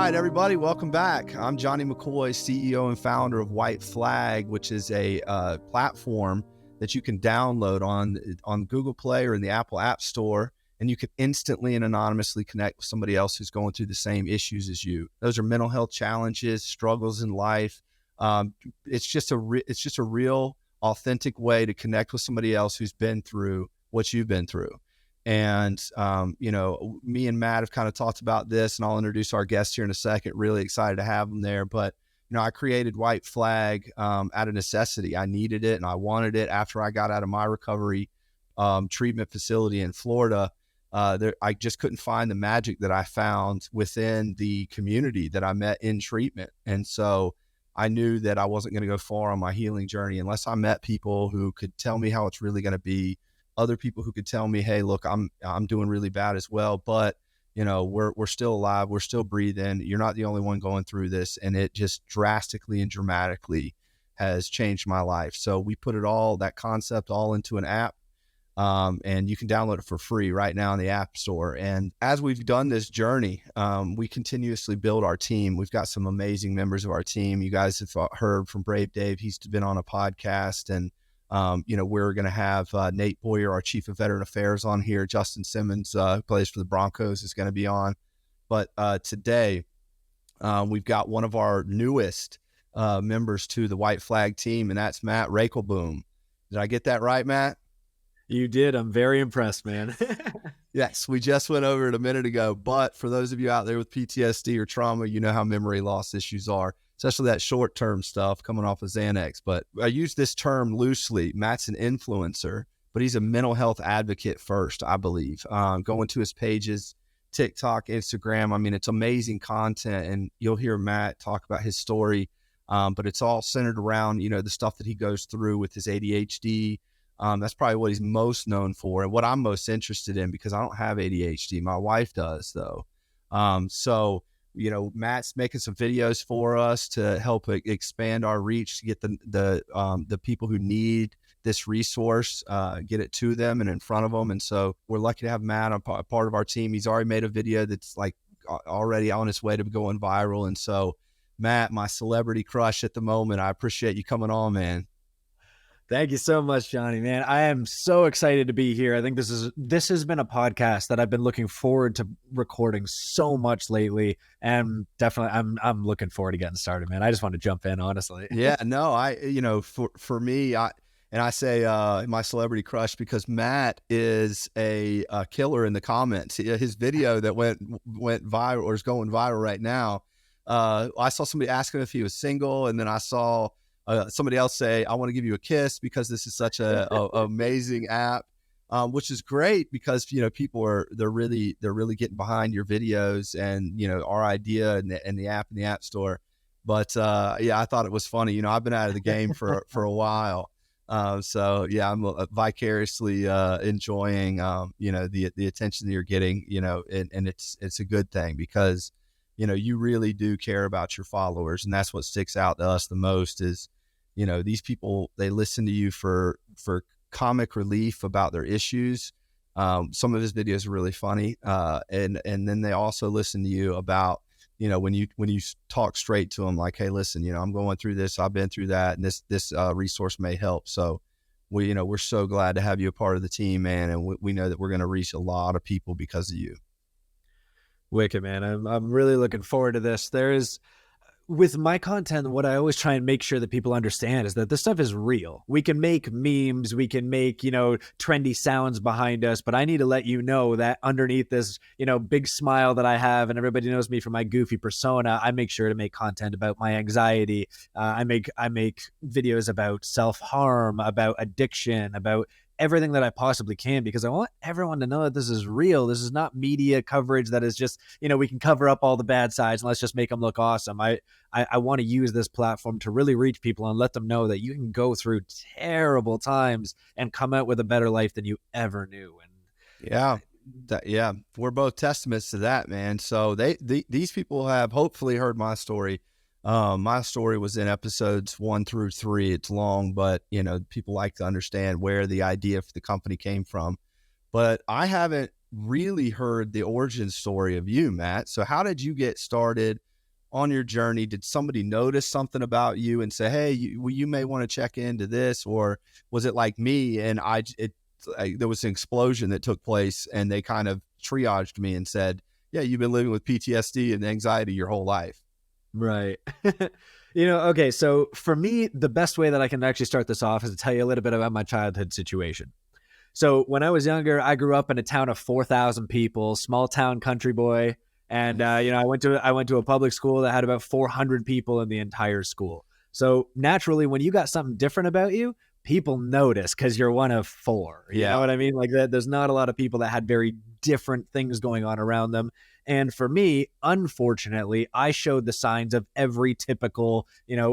right, everybody, welcome back. I'm Johnny McCoy, CEO and founder of WhiteFlag, which is a platform that you can download on Google Play or in the Apple App Store, and you can instantly and anonymously connect with somebody else who's going through the same issues as you. Those are mental health challenges, struggles in life. It's just a real, authentic way to connect with somebody else who's been through what you've been through. And, me and Matt have kind of talked about this, and I'll introduce our guest here in a second. Really excited to have him there. But, I created WhiteFlag out of necessity. I needed it and I wanted it after I got out of my recovery treatment facility in Florida. I just couldn't find the magic that I found within the community that I met in treatment. And so I knew that I wasn't going to go far on my healing journey unless I met people who could tell me how it's really going to be. Other people who could tell me, hey, look, I'm doing really bad as well, but we're still alive, we're still breathing. You're not the only one going through this. And it just drastically and dramatically has changed my life. So we put that concept all into an app, and you can download it for free right now in the App Store. And as we've done this journey, we continuously build our team. We've got some amazing members of our team. You guys have heard from Brave Dave. He's been on a podcast, and we're going to have Nate Boyer, our Chief of Veteran Affairs, on here. Justin Simmons, who plays for the Broncos, is going to be on. But today, we've got one of our newest members to the WhiteFlag team, and that's Matt Raekelboom. Did I get that right, Matt? You did. I'm very impressed, man. Yes, we just went over it a minute ago. But for those of you out there with PTSD or trauma, you know how memory loss issues are, especially that short-term stuff coming off of Xanax. But I use this term loosely. Matt's an influencer, but he's a mental health advocate first, I believe. Going to his pages, TikTok, Instagram, I mean, it's amazing content, and you'll hear Matt talk about his story, but it's all centered around, the stuff that he goes through with his ADHD. That's probably what he's most known for, and what I'm most interested in, because I don't have ADHD. My wife does, though. Matt's making some videos for us to help expand our reach, to get the people who need this resource, get it to them and in front of them. And so we're lucky to have Matt a part of our team. He's already made a video that's like already on its way to going viral. And so, Matt, my celebrity crush at the moment, I appreciate you coming on, man. Thank you so much, Johnny, man. I am so excited to be here. I think this has been a podcast that I've been looking forward to recording so much lately, and definitely I'm looking forward to getting started, man. I just want to jump in, honestly. Yeah, no, for me, I say my celebrity crush because Matt is a killer in the comments. His video that went viral, or is going viral right now. I saw somebody ask him if he was single, and then I saw somebody else say, I want to give you a kiss because this is such a amazing app, which is great because, people they're really getting behind your videos and, our idea and the app in the App Store. But I thought it was funny. I've been out of the game for a while. I'm vicariously enjoying, the attention that you're getting, and it's a good thing because, you really do care about your followers. And that's what sticks out to us the most is, these people, they listen to you for comic relief about their issues. Some of his videos are really funny. And then they also listen to you about, when you talk straight to them, like, hey, listen, I'm going through this, I've been through that, and this resource may help. So we're so glad to have you a part of the team, man. And we know that we're going to reach a lot of people because of you. Wicked, man. I'm really looking forward to this. With my content, what I always try and make sure that people understand is that this stuff is real. We can make memes, we can make, trendy sounds behind us, but I need to let you know that underneath this, big smile that I have, and everybody knows me for my goofy persona, I make sure to make content about my anxiety. I make videos about self-harm, about addiction, about everything that I possibly can, because I want everyone to know that this is real. This is not media coverage that is just, we can cover up all the bad sides and let's just make them look awesome. I want to use this platform to really reach people and let them know that you can go through terrible times and come out with a better life than you ever knew. And we're both testaments to that, man. So these people have hopefully heard my story. My story was in episodes 1 through 3. It's long, but people like to understand where the idea for the company came from. But I haven't really heard the origin story of you, Matt. So how did you get started? on your journey, did somebody notice something about you and say, hey, you may want to check into this? Or was it like me and there was an explosion that took place and they kind of triaged me and said, yeah, you've been living with PTSD and anxiety your whole life? Right. Okay, so for me, the best way that I can actually start this off is to tell you a little bit about my childhood situation. So when I was younger, I grew up in a town of 4,000 people, small town country boy. And, I went to a public school that had about 400 people in the entire school. So naturally, when you got something different about you, people notice because you're one of four. You know what I mean? Like that, there's not a lot of people that had very different things going on around them. And for me, unfortunately, I showed the signs of every typical,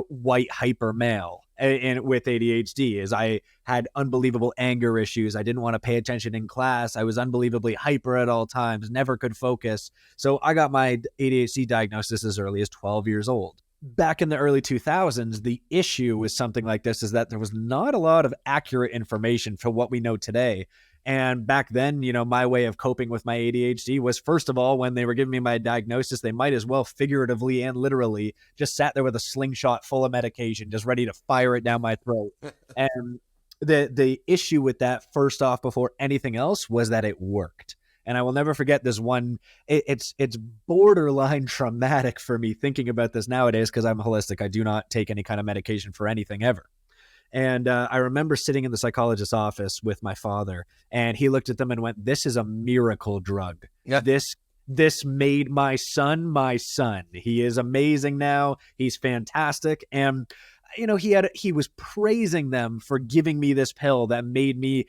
white hyper male and with ADHD. Is I had unbelievable anger issues. I didn't want to pay attention in class. I was unbelievably hyper at all times, never could focus. So I got my ADHD diagnosis as early as 12 years old. Back in the early 2000s, the issue with something like this is that there was not a lot of accurate information for what we know today. And back then, my way of coping with my ADHD was, first of all, when they were giving me my diagnosis, they might as well figuratively and literally just sat there with a slingshot full of medication, just ready to fire it down my throat. And the issue with that, first off, before anything else, was that it worked. And I will never forget this one. It's borderline traumatic for me thinking about this nowadays because I'm holistic. I do not take any kind of medication for anything ever. And I remember sitting in the psychologist's office with my father, and he looked at them and went, "This is a miracle drug. Yeah. This made my son. He is amazing now. He's fantastic." And he was praising them for giving me this pill that made me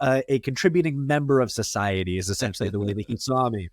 a contributing member of society, is essentially the way that he saw me.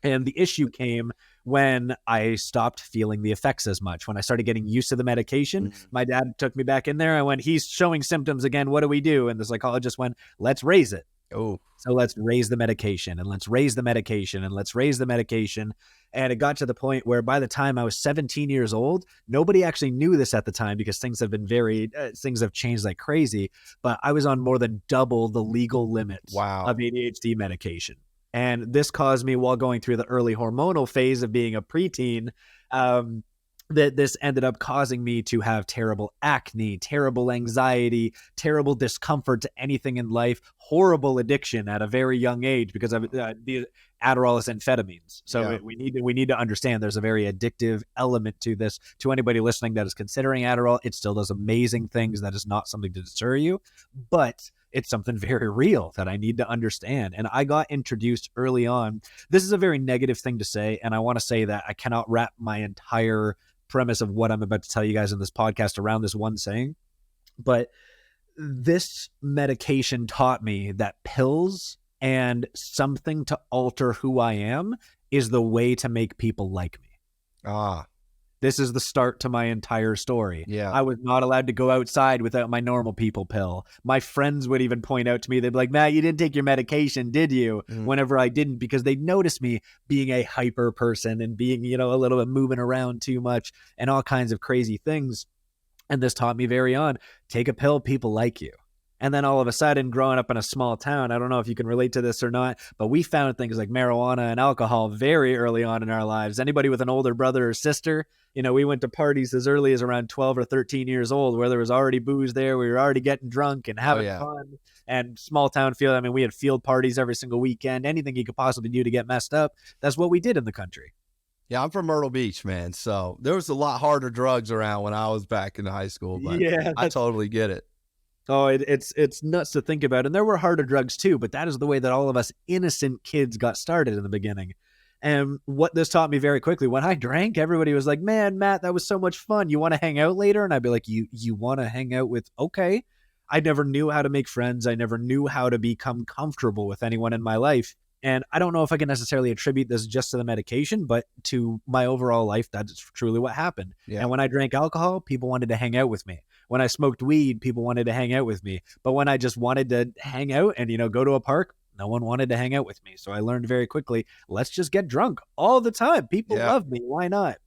And the issue came when I stopped feeling the effects as much. When I started getting used to the medication, my dad took me back in there. I went, "He's showing symptoms again. What do we do?" And the psychologist went, "Let's raise it." Oh, so let's raise the medication and let's raise the medication and let's raise the medication. And it got to the point where by the time I was 17 years old, nobody actually knew this at the time because things have changed like crazy. But I was on more than double the legal limits of ADHD medication. And this caused me, while going through the early hormonal phase of being a preteen, that this ended up causing me to have terrible acne, terrible anxiety, terrible discomfort to anything in life, horrible addiction at a very young age because of the Adderall is amphetamines. So we need to understand there's a very addictive element to this. To anybody listening that is considering Adderall, it still does amazing things. That is not something to deter you, but it's something very real that I need to understand. And I got introduced early on. This is a very negative thing to say, and I want to say that I cannot wrap my entire premise of what I'm about to tell you guys in this podcast around this one saying. But this medication taught me that pills and something to alter who I am is the way to make people like me. This is the start to my entire story. Yeah. I was not allowed to go outside without my normal people pill. My friends would even point out to me, they'd be like, "Matt, you didn't take your medication, did you?" Whenever I didn't, because they noticed me being a hyper person and being, a little bit moving around too much and all kinds of crazy things. And this taught me very on, take a pill, people like you. And then all of a sudden, growing up in a small town, I don't know if you can relate to this or not, but we found things like marijuana and alcohol very early on in our lives. Anybody with an older brother or sister, we went to parties as early as around 12 or 13 years old where there was already booze there. We were already getting drunk and having fun. And small town feel, we had field parties every single weekend. Anything you could possibly do to get messed up, that's what we did in the country. Yeah, I'm from Myrtle Beach, man. So there was a lot harder drugs around when I was back in high school, but I totally get it. Oh, it's nuts to think about. And there were harder drugs too, but that is the way that all of us innocent kids got started in the beginning. And what this taught me very quickly, when I drank, everybody was like, "Man, Matt, that was so much fun. You want to hang out later?" And I'd be like, you want to hang out with, okay. I never knew how to make friends. I never knew how to become comfortable with anyone in my life. And I don't know if I can necessarily attribute this just to the medication, but to my overall life, that's truly what happened. Yeah. And when I drank alcohol, people wanted to hang out with me. When I smoked weed, people wanted to hang out with me. But when I just wanted to hang out and, go to a park, no one wanted to hang out with me. So I learned very quickly, let's just get drunk all the time. People love me. Why not?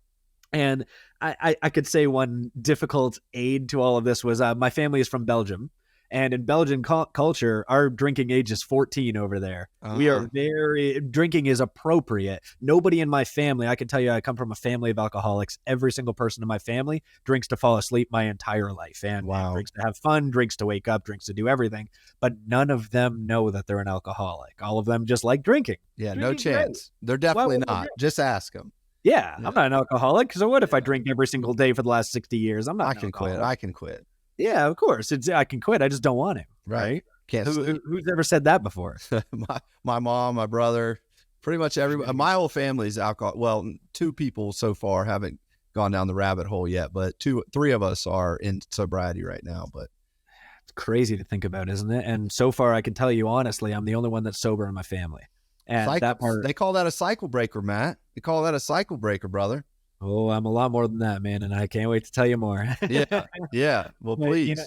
And I could say one difficult aid to all of this was my family is from Belgium. And in Belgian culture, our drinking age is 14 over there. We are drinking is appropriate. Nobody in my family, I can tell you, I come from a family of alcoholics. Every single person in my family drinks to fall asleep my entire life, and drinks to have fun, drinks to wake up, drinks to do everything. But none of them know that they're an alcoholic. All of them just like drinking. Yeah, no chance. They're definitely not. Just ask them. Yeah, I'm not an alcoholic. So what if I drink every single day for the last 60 years? I'm not. I can quit. I can quit. Yeah, of course. I can quit. I just don't want to. Right? Can't. Who's ever said that before? my mom, my brother, pretty much everybody. My whole family's alcohol. Well, 2 people so far haven't gone down the rabbit hole yet, but 3 of us are in sobriety right now. But it's crazy to think about, isn't it? And so far, I can tell you honestly, I'm the only one that's sober in my family. And that part, they call that a cycle breaker, Matt. They call that a cycle breaker, brother. Oh, I'm a lot more than that, man, and I can't wait to tell you more. Yeah. Well, please.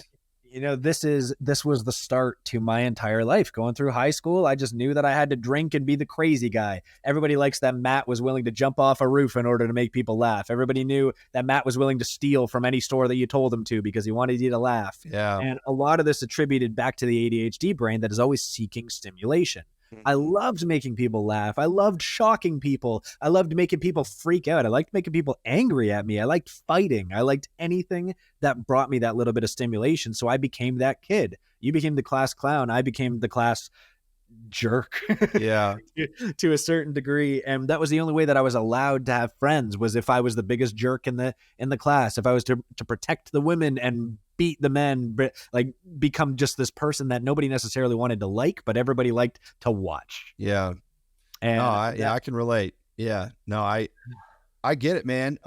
This was the start to my entire life. Going through high school, I just knew that I had to drink and be the crazy guy. Everybody likes that Matt was willing to jump off a roof in order to make people laugh. Everybody knew that Matt was willing to steal from any store that you told him to because he wanted you to laugh. Yeah. And a lot of this attributed back to the ADHD brain that is always seeking stimulation. I loved making people laugh. I loved shocking people. I loved making people freak out. I liked making people angry at me. I liked fighting. I liked anything that brought me that little bit of stimulation. So I became that kid. You became the class clown. I became the class jerk. Yeah. To a certain degree. And that was the only way that I was allowed to have friends, was if I was the biggest jerk in the class, if I was to protect the women and beat the men, like become just this person that nobody necessarily wanted to like, but everybody liked to watch. Yeah. And I can relate. Yeah. No, I get it, man.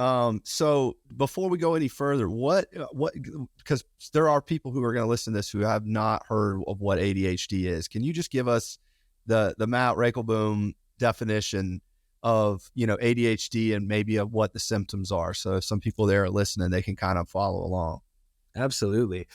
So before we go any further, what, because there are people who are going to listen to this who have not heard of what ADHD is. Can you just give us the Matt Raekelboom definition of, ADHD and maybe of what the symptoms are? So if some people there are listening, they can kind of follow along. Absolutely.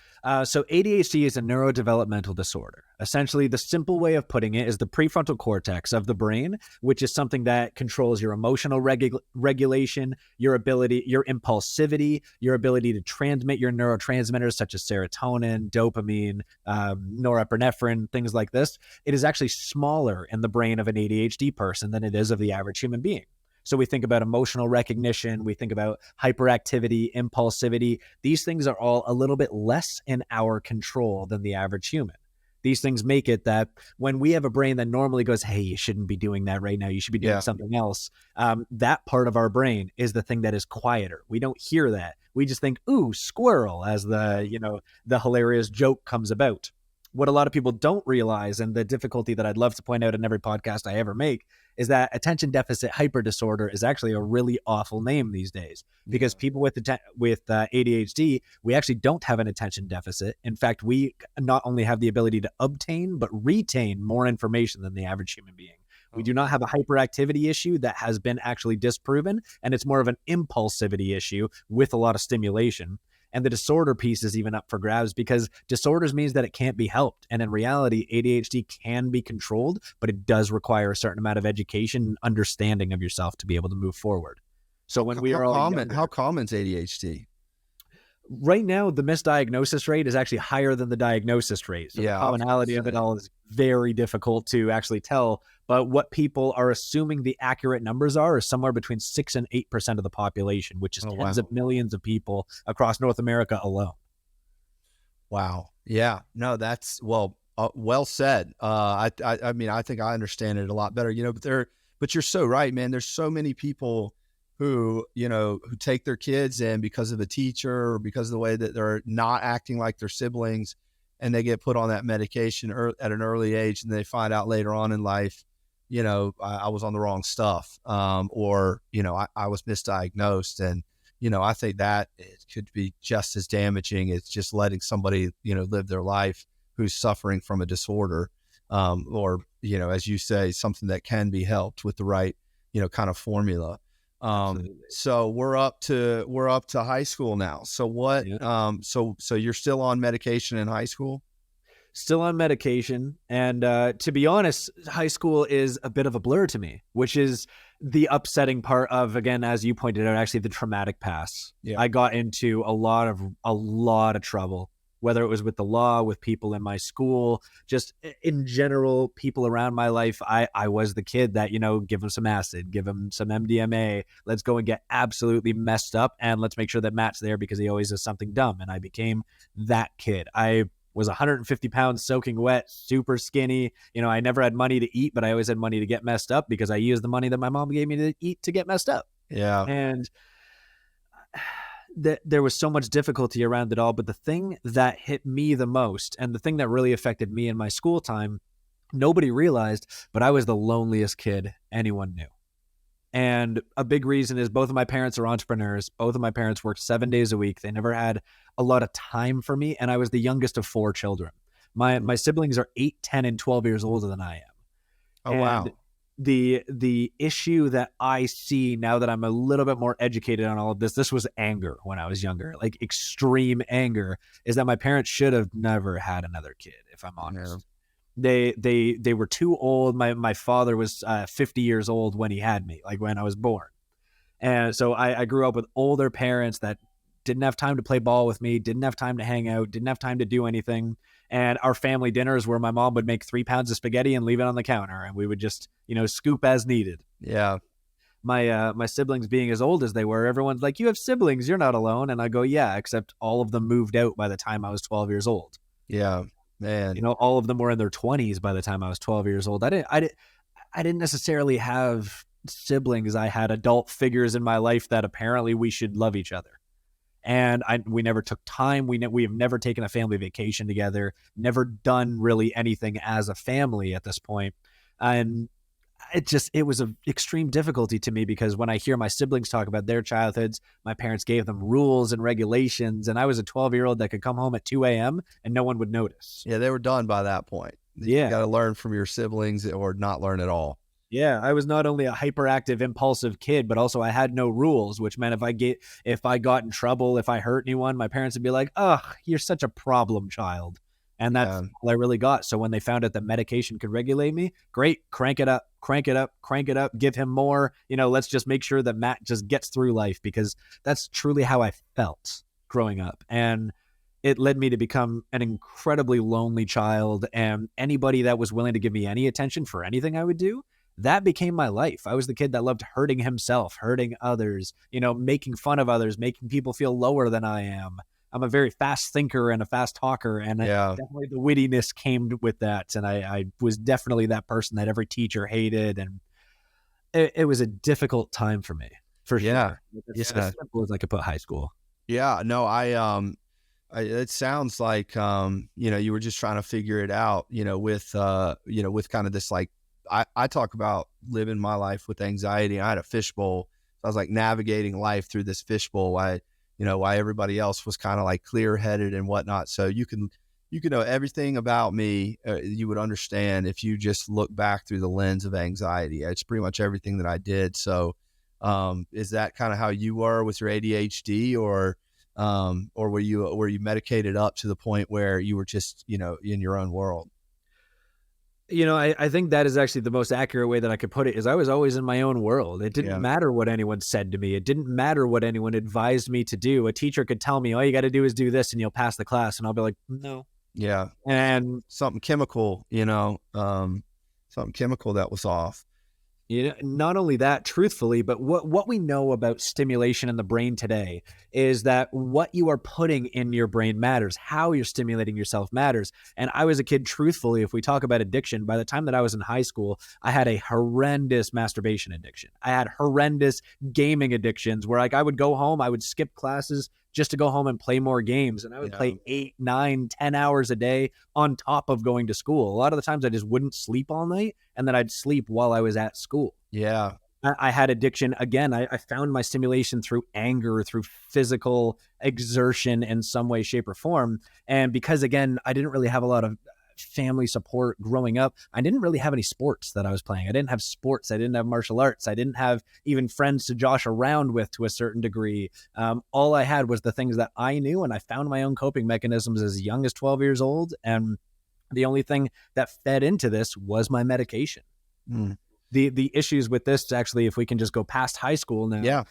So ADHD is a neurodevelopmental disorder. Essentially, the simple way of putting it is the prefrontal cortex of the brain, which is something that controls your emotional regulation, your impulsivity, your ability to transmit your neurotransmitters such as serotonin, dopamine, norepinephrine, things like this. It is actually smaller in the brain of an ADHD person than it is of the average human being. So we think about emotional recognition, we think about hyperactivity, impulsivity. These things are all a little bit less in our control than the average human. These things make it that when we have a brain that normally goes, hey, you shouldn't be doing that right now, you should be doing something else. That part of our brain is the thing that is quieter. We don't hear that. We just think, ooh, squirrel, as the hilarious joke comes about. What a lot of people don't realize, and the difficulty that I'd love to point out in every podcast I ever make, is that attention deficit hyper disorder is actually a really awful name these days, because people with ADHD, we actually don't have an attention deficit. In fact, we not only have the ability to obtain, but retain more information than the average human being. We do not have a hyperactivity issue that has been actually disproven, and it's more of an impulsivity issue with a lot of stimulation. And the disorder piece is even up for grabs, because disorders means that it can't be helped. And in reality, ADHD can be controlled, but it does require a certain amount of education and understanding of yourself to be able to move forward. So when we are all younger, how common is ADHD? Right now, the misdiagnosis rate is actually higher than the diagnosis rate. So the commonality of it all is very difficult to actually tell. But what people are assuming the accurate numbers are somewhere between 6 and 8% of the population, which is tens of millions of people across North America alone. Wow. Yeah. No, that's well said. I mean, I think I understand it a lot better, but you're so right, man. There's so many people who take their kids in because of a teacher or because of the way that they're not acting like their siblings, and they get put on that medication at an early age, and they find out later on in life, I was on the wrong stuff, or I was misdiagnosed. And I think that it could be just as damaging as just letting somebody live their life who's suffering from a disorder, or as you say, something that can be helped with the right kind of formula. So we're up to high school now. So what, so you're still on medication in high school? Still on medication. And to be honest, high school is a bit of a blur to me, which is the upsetting part of, again, as you pointed out, actually the traumatic past. Yeah. I got into a lot of trouble whether it was with the law, with people in my school, just in general, people around my life. I was the kid that, give them some acid, give them some MDMA. Let's go and get absolutely messed up. And let's make sure that Matt's there because he always does something dumb. And I became that kid. I was 150 pounds soaking wet, super skinny. I never had money to eat, but I always had money to get messed up because I used the money that my mom gave me to eat to get messed up. Yeah. And there was so much difficulty around it all. But the thing that hit me the most, and the thing that really affected me in my school time, nobody realized, but I was the loneliest kid anyone knew. And a big reason is both of my parents are entrepreneurs. Both of my parents worked 7 days a week. They never had a lot of time for me. And I was the youngest of 4 children. My siblings are 8, 10, and 12 years older than I am. Oh, wow. The issue that I see now that I'm a little bit more educated on all of this was anger when I was younger, like extreme anger, is that my parents should have never had another kid, if I'm honest. Yeah. They were too old. My father was 50 years old when he had me, like when I was born. And so I grew up with older parents that didn't have time to play ball with me, didn't have time to hang out, didn't have time to do anything. And our family dinners where my mom would make 3 pounds of spaghetti and leave it on the counter, and we would just, scoop as needed. Yeah. My siblings being as old as they were, everyone's like, you have siblings, you're not alone. And I go, yeah, except all of them moved out by the time I was 12 years old. Yeah, man. All of them were in their 20s by the time I was 12 years old. I didn't necessarily have siblings. I had adult figures in my life that apparently we should love each other. And we never took time. We have never taken a family vacation together, never done really anything as a family at this point. And it was an extreme difficulty to me because when I hear my siblings talk about their childhoods, my parents gave them rules and regulations. And I was a 12-year-old that could come home at 2 a.m. and no one would notice. Yeah, they were done by that point. Yeah. You got to learn from your siblings or not learn at all. Yeah, I was not only a hyperactive, impulsive kid, but also I had no rules, which meant if I got in trouble, if I hurt anyone, my parents would be like, "Ugh, you're such a problem child." And that's all I really got. So when they found out that medication could regulate me, great, crank it up, give him more. Let's just make sure that Matt just gets through life, because that's truly how I felt growing up. And it led me to become an incredibly lonely child, and anybody that was willing to give me any attention for anything I would do, that became my life. I was the kid that loved hurting himself, hurting others, making fun of others, making people feel lower than I am. I'm a very fast thinker and a fast talker, and definitely the wittiness came with that. And I was definitely that person that every teacher hated, and it was a difficult time for me, for sure. As simple as I could put high school. Yeah, no, it sounds like you were just trying to figure it out, with kind of this, like, I talk about living my life with anxiety. I had a fishbowl. So I was like navigating life through this fishbowl. Why everybody else was kind of like clear headed and whatnot. So you can know everything about me. You would understand if you just look back through the lens of anxiety. It's pretty much everything that I did. So is that kind of how you were with your ADHD, or were you medicated up to the point where you were just, in your own world? I think that is actually the most accurate way that I could put it, is I was always in my own world. It didn't matter what anyone said to me. It didn't matter what anyone advised me to do. A teacher could tell me, all you got to do is do this and you'll pass the class. And I'll be like, no. Yeah. And something chemical, something chemical that was off. Not only that, truthfully, but what we know about stimulation in the brain today is that what you are putting in your brain matters. How you're stimulating yourself matters. And I was a kid, truthfully, if we talk about addiction, by the time that I was in high school, I had a horrendous masturbation addiction. I had horrendous gaming addictions where, like, I would go home, I would skip classes just to go home and play more games. And I would play 8, 9, 10 hours a day on top of going to school. A lot of the times I just wouldn't sleep all night, and then I'd sleep while I was at school. Yeah. I had addiction. Again, I found my stimulation through anger, through physical exertion in some way, shape, or form. And because, again, I didn't really have a lot of family support growing up, I didn't really have any sports that I was playing. I didn't have sports. I didn't have martial arts. I didn't have even friends to josh around with to a certain degree. All I had was the things that I knew, and I found my own coping mechanisms as young as 12 years old. And the only thing that fed into this was my medication. The issues with this, actually, if we can just go past high school now. Yeah.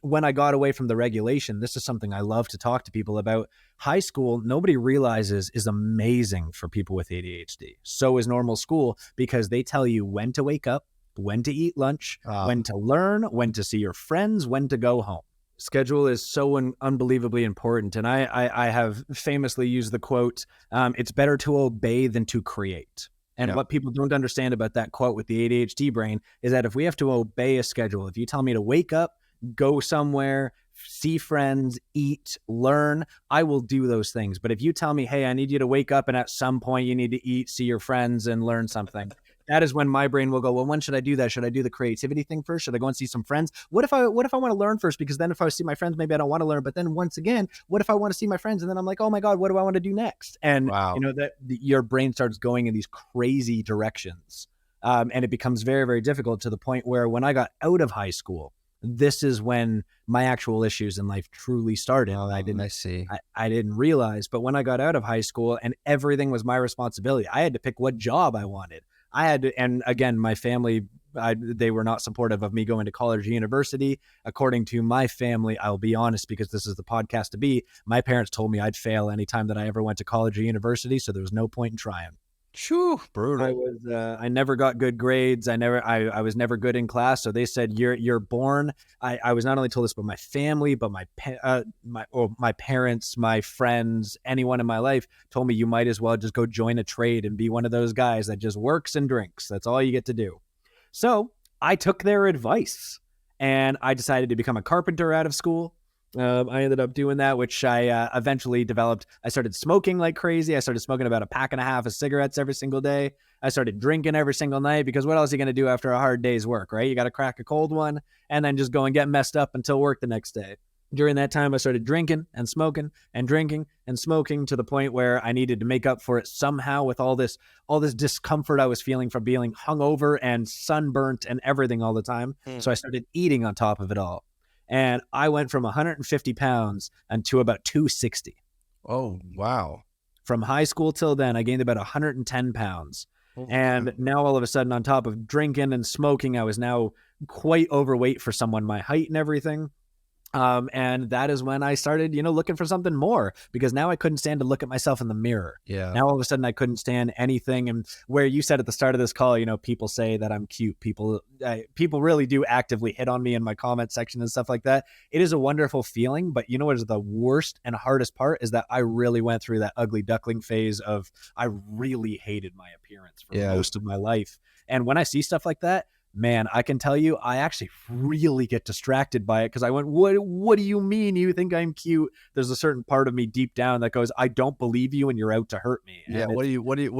When I got away from the regulation, this is something I love to talk to people about. High school, nobody realizes, is amazing for people with ADHD. So is normal school, because they tell you when to wake up, when to eat lunch, when to learn, when to see your friends, when to go home. Schedule is so unbelievably important. And I have famously used the quote, it's better to obey than to create. And what people don't understand about that quote with the ADHD brain is that if we have to obey a schedule, if you tell me to wake up, go somewhere, see friends, eat, learn, I will do those things. But if you tell me, hey, I need you to wake up and at some point you need to eat, see your friends, and learn something, that is when my brain will go, well, when should I do that? Should I do the creativity thing first? Should I go and see some friends? What if I want to learn first? Because then if I see my friends, maybe I don't want to learn. But then once again, what if I want to see my friends? And then I'm like, oh my God, what do I want to do next? And your brain starts going in these crazy directions. And it becomes very, very difficult, to the point where when I got out of high school, this is when my actual issues in life truly started. I didn't realize, but when I got out of high school and everything was my responsibility, I had to pick what job I wanted. I had to, and again, my family, they were not supportive of me going to college or university. According to my family, I'll be honest, because this is the podcast to be, my parents told me I'd fail anytime that I ever went to college or university. So there was no point in trying. Phew, brutal. I never got good grades. I was never good in class. So they said, you're born. I was not only told this by my family, but my parents, my friends, anyone in my life told me, you might as well just go join a trade and be one of those guys that just works and drinks. That's all you get to do. So I took their advice and I decided to become a carpenter out of school. I ended up doing that, which I eventually developed. I started smoking like crazy. I started smoking about a pack and a half of cigarettes every single day. I started drinking every single night, because what else are you going to do after a hard day's work, right? You got to crack a cold one and then just go and get messed up until work the next day. During that time, I started drinking and smoking and drinking and smoking, to the point where I needed to make up for it somehow with all this discomfort I was feeling from being hungover and sunburnt and everything all the time. So I started eating on top of it all. And I went from 150 pounds to about 260. Oh, wow. From high school till then, I gained about 110 pounds. And now all of a sudden, on top of drinking and smoking, I was now quite overweight for someone my height and everything. And that is when I started, looking for something more, because now I couldn't stand to look at myself in the mirror. Yeah. Now all of a sudden I couldn't stand anything. And where you said at the start of this call, people say that I'm cute. People really do actively hit on me in my comment section and stuff like that. It is a wonderful feeling, but you know what is the worst and hardest part is that I really went through that ugly duckling phase of, I really hated my appearance for most of my life. And when I see stuff like that, man, I can tell you, I actually really get distracted by it, because I went, what do you mean you think I'm cute? There's a certain part of me deep down that goes, I don't believe you and you're out to hurt me. Yeah. What do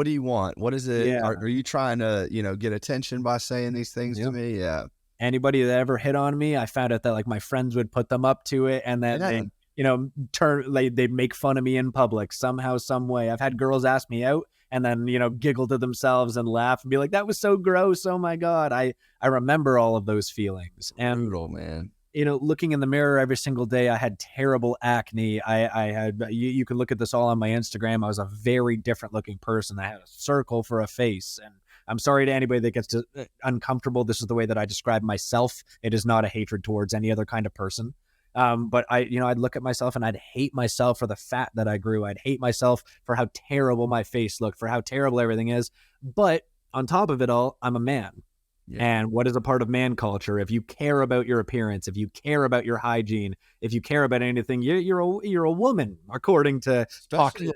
you want? What is it? Yeah. Are you trying to, get attention by saying these things to me? Yeah. Anybody that ever hit on me, I found out that like my friends would put them up to it, and that they'd make fun of me in public somehow, some way. I've had girls ask me out and then, giggle to themselves and laugh and be like, that was so gross. Oh my God. I remember all of those feelings. And brutal, man. Looking in the mirror every single day, I had terrible acne. I had, you can look at this all on my Instagram. I was a very different looking person. I had a circle for a face. And I'm sorry to anybody that gets uncomfortable. This is the way that I describe myself. It is not a hatred towards any other kind of person. But I'd look at myself and I'd hate myself for the fat that I grew. I'd hate myself for how terrible my face looked, for how terrible everything is. But on top of it all, I'm a man. Yeah. And what is a part of man culture? If you care about your appearance, if you care about your hygiene, if you care about anything, you're a woman, according to especially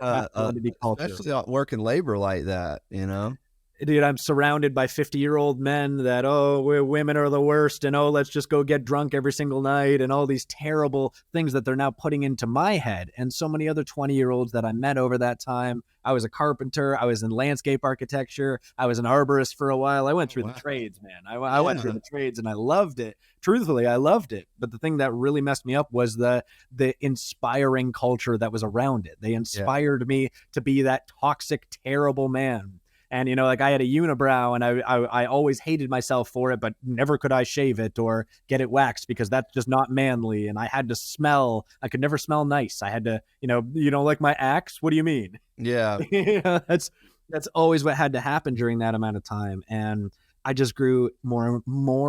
working labor like that, Dude, I'm surrounded by 50-year-old men that, women are the worst, and let's just go get drunk every single night, and all these terrible things that they're now putting into my head. And so many other 20-year-olds that I met over that time. I was a carpenter. I was in landscape architecture. I was an arborist for a while. I went through the trades, man. I went through the trades, and I loved it. Truthfully, I loved it. But the thing that really messed me up was the inspiring culture that was around it. They inspired me to be that toxic, terrible man. And, I had a unibrow, and I always hated myself for it, but never could I shave it or get it waxed, because that's just not manly. And I had to smell. I could never smell nice. I had to, you don't like my axe? What do you mean? Yeah. That's always what had to happen during that amount of time. And I just grew more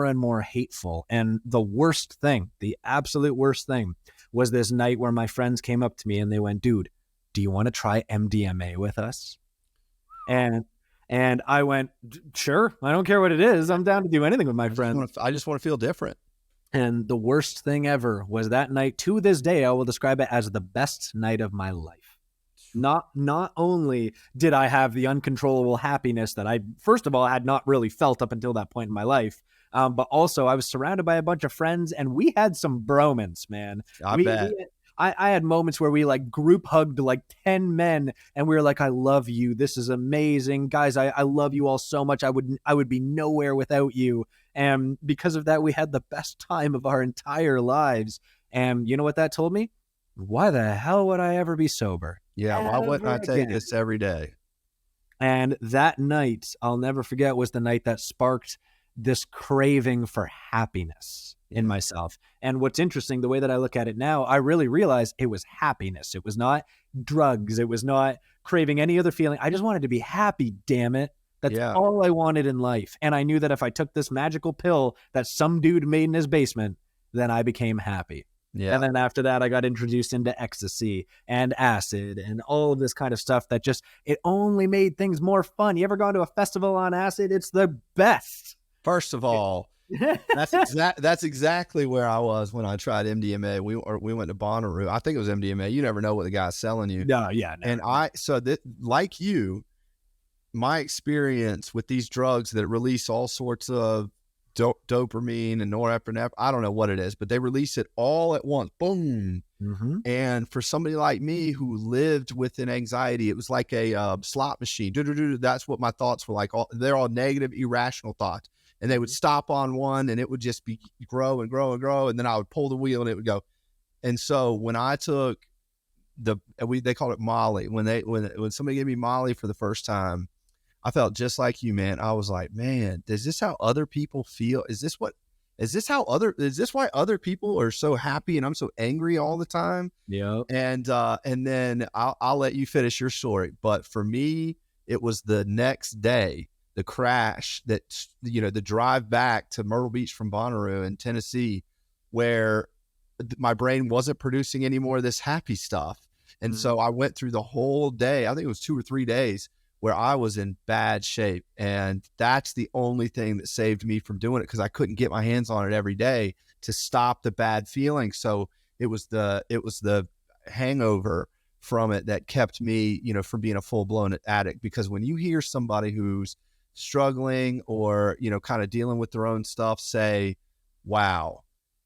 and more hateful. And the worst thing, the absolute worst thing, was this night where my friends came up to me and they went, dude, do you want to try MDMA with us? And I went, sure, I don't care what it is. I'm down to do anything with my friends. I just want to feel different. And the worst thing ever was that night. To this day, I will describe it as the best night of my life. Not only did I have the uncontrollable happiness that I, first of all, had not really felt up until that point in my life, but also I was surrounded by a bunch of friends, and we had some bromance, man. I bet. I had moments where we like group hugged like 10 men, and we were like, I love you. This is amazing. Guys, I love you all so much. I would be nowhere without you. And because of that, we had the best time of our entire lives. And you know what that told me? Why the hell would I ever be sober? Yeah, why wouldn't I take this every day? And that night, I'll never forget, was the night that sparked this craving for happiness in myself. And what's interesting, the way that I look at it now, I really realized it was happiness. It was not drugs. It was not craving any other feeling. I just wanted to be happy, damn it. That's all I wanted in life. And I knew that if I took this magical pill that some dude made in his basement, then I became happy. Yeah. And then after that, I got introduced into ecstasy and acid and all of this kind of stuff that just, it only made things more fun. You ever gone to a festival on acid? It's the best. First of all, that's exactly where I was when I tried MDMA. We went to Bonnaroo. I think it was MDMA. You never know what the guy's selling you. No, yeah. And like you, my experience with these drugs that release all sorts of dopamine and norepinephrine, I don't know what it is, but they release it all at once. Boom. Mm-hmm. And for somebody like me who lived with an anxiety, it was like a slot machine. That's what my thoughts were like. They're all negative, irrational thoughts. And they would stop on one and it would just be grow and grow and grow. And then I would pull the wheel and it would go. And so when I took they called it Molly. When somebody gave me Molly for the first time, I felt just like you, man. I was like, man, is this how other people feel? Is this why other people are so happy and I'm so angry all the time? Yeah. And then I'll let you finish your story. But for me, it was the next day, the crash that, the drive back to Myrtle Beach from Bonnaroo in Tennessee, where my brain wasn't producing any more of this happy stuff. And so I went through the whole day, I think it was 2 or 3 days, where I was in bad shape. And that's the only thing that saved me from doing it, because I couldn't get my hands on it every day to stop the bad feeling. So it was the hangover from it that kept me, from being a full-blown addict. Because when you hear somebody who's struggling or, kind of dealing with their own stuff say, wow,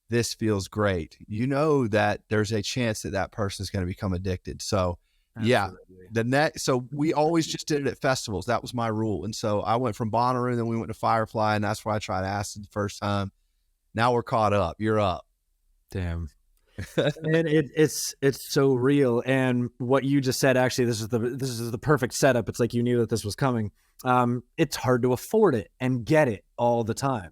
this feels great, that there's a chance that person is going to become addicted. So absolutely. So we always just did it at festivals. That was my rule. And so I went from Bonnaroo, and then we went to Firefly, and that's where I tried acid the first time. Now we're caught up. You're up. Damn. And it's so real. And what you just said, actually, this is the perfect setup. It's like you knew that this was coming. It's hard to afford it and get it all the time.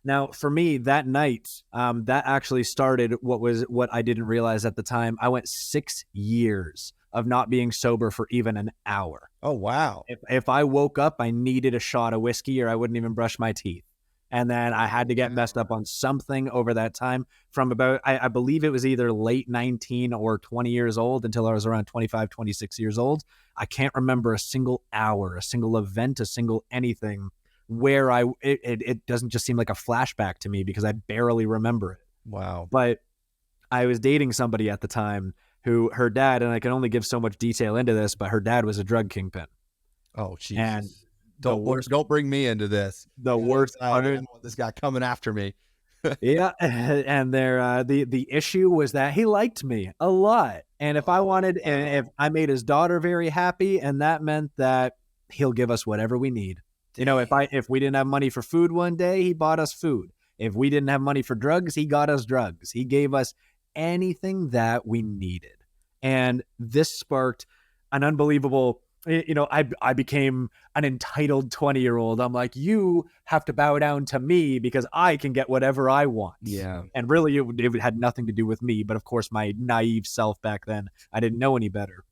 Now, for me, that night, that actually started what I didn't realize at the time. I went 6 years of not being sober for even an hour. Oh, wow. If I woke up, I needed a shot of whiskey or I wouldn't even brush my teeth. And then I had to get messed up on something over that time from about, I believe it was either late 19 or 20 years old until I was around 25, 26 years old. I can't remember a single hour, a single event, a single anything where it doesn't just seem like a flashback to me because I barely remember it. Wow. But I was dating somebody at the time who, her dad, and I can only give so much detail into this, but her dad was a drug kingpin. Oh, Jesus. And don't bring me into this. The worst. I don't want this guy coming after me. Yeah. And the issue was that he liked me a lot. And if if I made his daughter very happy, and that meant that he'll give us whatever we need. If we didn't have money for food one day, he bought us food. If we didn't have money for drugs, he got us drugs. He gave us anything that we needed. And this sparked an unbelievable, I became an entitled 20-year-old. I'm like, you have to bow down to me because I can get whatever I want. Yeah. And really, it had nothing to do with me. But of course, my naive self back then, I didn't know any better.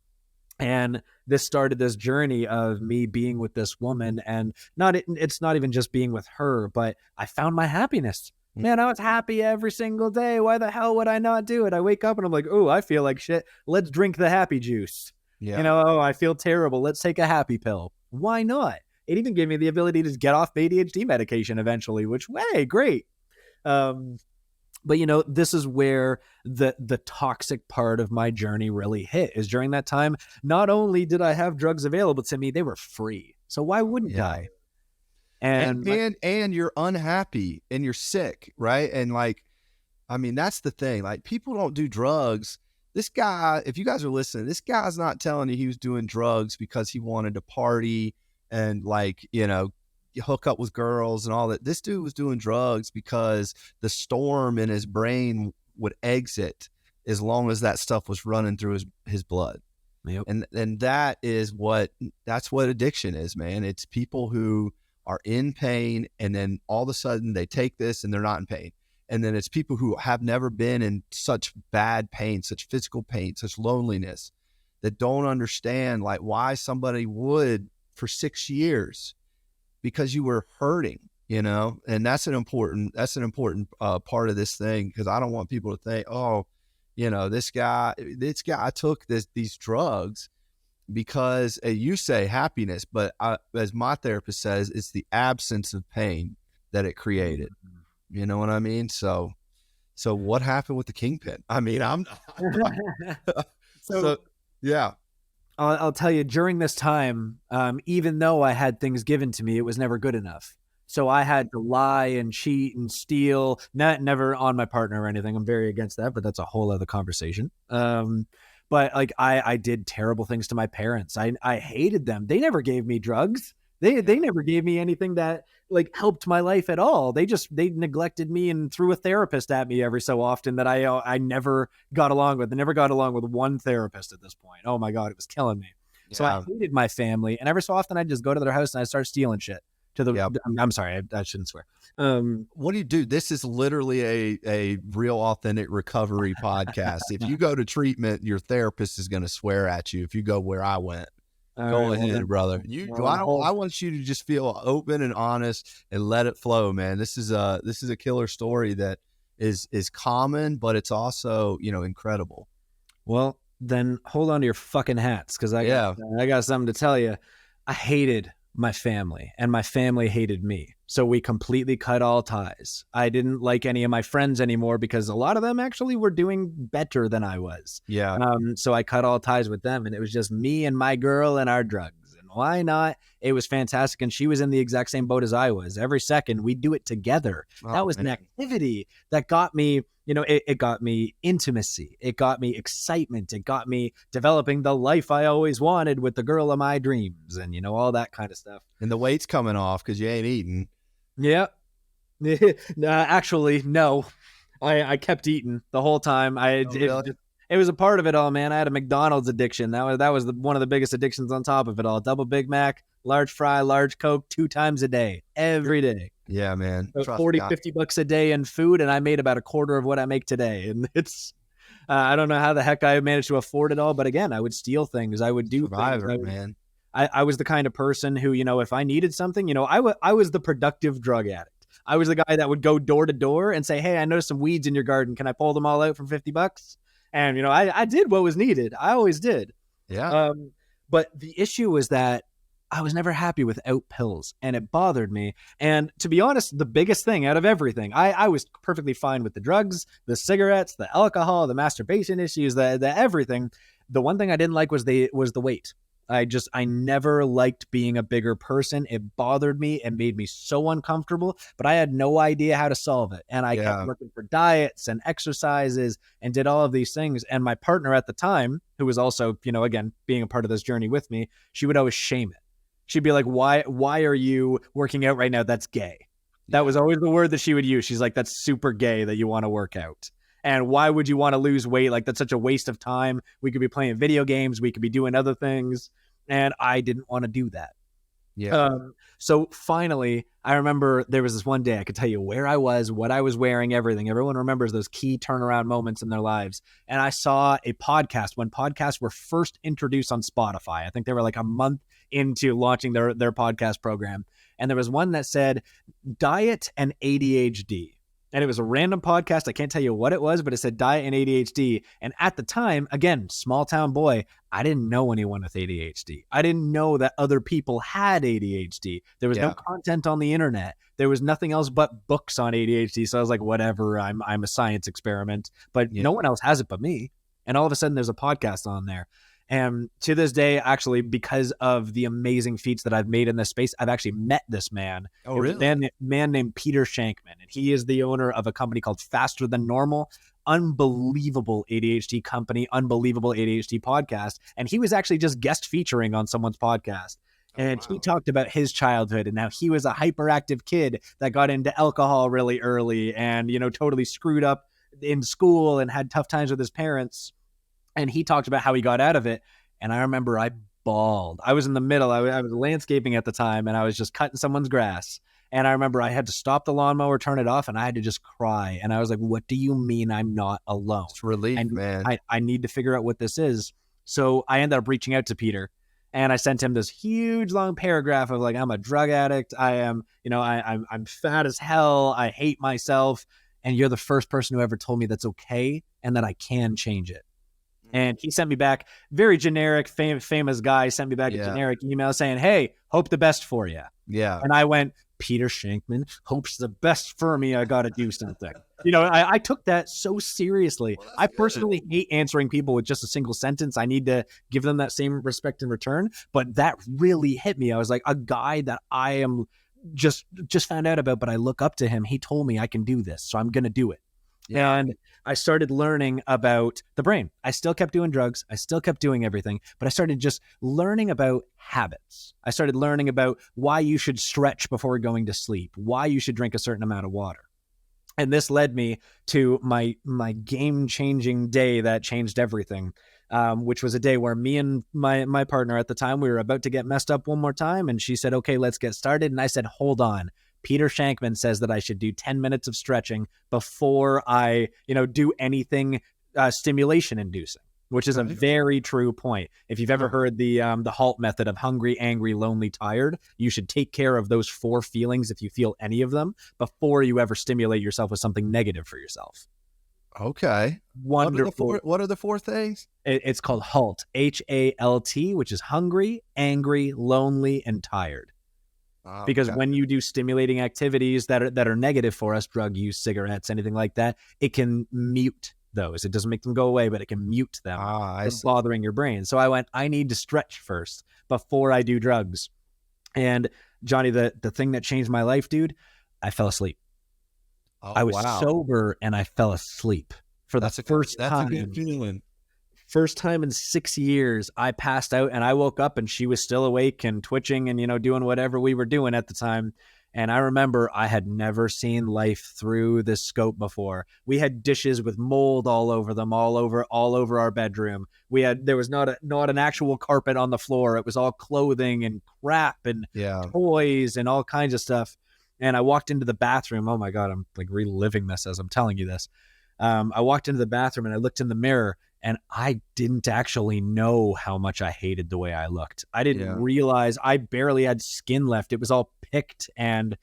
And this started this journey of me being with this woman, and it's not even just being with her, but I found my happiness. Man, I was happy every single day. Why the hell would I not do it? I wake up and I'm like, oh, I feel like shit. Let's drink the happy juice. Yeah. Oh, I feel terrible. Let's take a happy pill. Why not? It even gave me the ability to get off ADHD medication eventually, which, hey, great. But this is where the toxic part of my journey really hit, is during that time. Not only did I have drugs available to me, they were free. So why wouldn't I? And you're unhappy and you're sick, right? And like, I mean, that's the thing. Like, people don't do drugs. This guy, if you guys are listening, this guy's not telling you he was doing drugs because he wanted to party and like, hook up with girls and all that. This dude was doing drugs because the storm in his brain would exit as long as that stuff was running through his blood. Yep. And that's what addiction is, man. It's people who are in pain, and then all of a sudden they take this and they're not in pain. And then it's people who have never been in such bad pain, such physical pain, such loneliness, that don't understand like why somebody would for 6 years, because you were hurting, and that's an important part of this thing. Because I don't want people to think, oh, this guy took these drugs because you say happiness, but as my therapist says, it's the absence of pain that it created. You know what I mean? So what happened with the kingpin? I mean, so yeah. I'll tell you, during this time, even though I had things given to me, it was never good enough. So I had to lie and cheat and steal, never on my partner or anything. I'm very against that, but that's a whole other conversation. But like I did terrible things to my parents. I hated them. They never gave me drugs. They never gave me anything that like helped my life at all. They neglected me and threw a therapist at me every so often that I never got along with. I never got along with one therapist at this point. Oh my God, it was killing me. Yeah. So I hated my family, and every so often I'd just go to their house and I'd start stealing shit. I'm sorry, I shouldn't swear. What do you do? This is literally a real authentic recovery podcast. If you go to treatment, your therapist is going to swear at you. If you go where I went. Go ahead, brother. I want you to just feel open and honest and let it flow, man. This is a killer story that is common, but it's also, incredible. Well, then hold on to your fucking hats, because I got something to tell you. I hated my family, and my family hated me. So we completely cut all ties. I didn't like any of my friends anymore because a lot of them actually were doing better than I was. Yeah. So I cut all ties with them, and it was just me and my girl and our drugs. And why not? It was fantastic. And she was in the exact same boat as I was. Every second we'd do it together. That was an activity that got me, it got me intimacy. It got me excitement. It got me developing the life I always wanted with the girl of my dreams, and, all that kind of stuff. And the weight's coming off because you ain't eating. Yeah. Actually, no. I kept eating the whole time. It was a part of it all, man. I had a McDonald's addiction. That was one of the biggest addictions on top of it all. Double Big Mac, large fry, large Coke, 2 times a day, every day. Yeah, man. $40-$50 a day in food, and I made about a quarter of what I make today. And it's, I don't know how the heck I managed to afford it all, but again, I would steal things. I would do things. Man. I was the kind of person who, if I needed something, I was the productive drug addict. I was the guy that would go door to door and say, hey, I noticed some weeds in your garden. Can I pull them all out for $50? And, I did what was needed. I always did. Yeah. But the issue was that I was never happy without pills, and it bothered me. And to be honest, the biggest thing out of everything, I was perfectly fine with the drugs, the cigarettes, the alcohol, the masturbation issues, the everything. The one thing I didn't like was the weight. I never liked being a bigger person. It bothered me and made me so uncomfortable, but I had no idea how to solve it. And I kept looking for diets and exercises and did all of these things. And my partner at the time, who was also, again, being a part of this journey with me, she would always shame it. She'd be like, why are you working out right now? That's gay. That was always the word that she would use. She's like, that's super gay that you want to work out. And why would you want to lose weight? Like, that's such a waste of time. We could be playing video games. We could be doing other things. And I didn't want to do that. Yeah. So finally, I remember there was this one day I could tell you where I was, what I was wearing, everything. Everyone remembers those key turnaround moments in their lives. And I saw a podcast when podcasts were first introduced on Spotify. I think they were like a month into launching their podcast program. And there was one that said diet and ADHD. And it was a random podcast. I can't tell you what it was, but it said diet and ADHD. And at the time, again, small town boy, I didn't know anyone with ADHD. I didn't know that other people had ADHD. There was no content on the internet. There was nothing else but books on ADHD. So I was like, whatever, I'm a science experiment, but no one else has it but me. And all of a sudden there's a podcast on there. And to this day, actually, because of the amazing feats that I've made in this space, I've actually met this man. Oh, really? A man named Peter Shankman. And he is the owner of a company called Faster Than Normal. Unbelievable ADHD company, unbelievable ADHD podcast. And he was actually just guest featuring on someone's podcast. And he talked about his childhood and how he was a hyperactive kid that got into alcohol really early and, totally screwed up in school and had tough times with his parents. And he talked about how he got out of it. And I remember I bawled. I was in the middle. I was landscaping at the time, and I was just cutting someone's grass. And I remember I had to stop the lawnmower, turn it off, and I had to just cry. And I was like, what do you mean I'm not alone? It's relief, and man. I need to figure out what this is. So I ended up reaching out to Peter. And I sent him this huge long paragraph of like, I'm a drug addict. I am, I'm fat as hell. I hate myself. And you're the first person who ever told me that's okay and that I can change it. And he sent me back, very generic, famous guy, sent me back a generic email saying, hey, hope the best for you. Yeah. And I went, Peter Shankman hopes the best for me. I got to do something. I took that so seriously. Well, I personally hate answering people with just a single sentence. I need to give them that same respect in return. But that really hit me. I was like, a guy that I am just found out about, but I look up to him. He told me I can do this, so I'm going to do it. Yeah. And I started learning about the brain. I still kept doing drugs. I still kept doing everything, but I started just learning about habits. I started learning about why you should stretch before going to sleep, why you should drink a certain amount of water. And this led me to my game-changing day that changed everything, which was a day where me and my partner at the time, we were about to get messed up one more time. And she said, okay, let's get started. And I said, hold on. Peter Shankman says that I should do 10 minutes of stretching before I, do anything stimulation inducing, which is a very true point. If you've ever heard the HALT method of hungry, angry, lonely, tired, you should take care of those 4 feelings if you feel any of them before you ever stimulate yourself with something negative for yourself. Okay. Wonderful. What are the 4 things? It's called HALT, HALT, which is hungry, angry, lonely, and tired. Because when you do stimulating activities that are negative for us, drug use, cigarettes, anything like that, it can mute those. It doesn't make them go away, but it can mute them from bothering your brain. So I went, I need to stretch first before I do drugs. And Johnny, the thing that changed my life, dude, I fell asleep. I was sober and I fell asleep for the first time. That's a good feeling. First time in 6 years, I passed out and I woke up and she was still awake and twitching and, doing whatever we were doing at the time. And I remember I had never seen life through this scope before. We had dishes with mold all over them, all over our bedroom. There was not an actual carpet on the floor. It was all clothing and crap and toys and all kinds of stuff. And I walked into the bathroom. Oh my God, I'm like reliving this as I'm telling you this. I walked into the bathroom and I looked in the mirror. And I didn't actually know how much I hated the way I looked. I didn't realize I barely had skin left. It was all picked and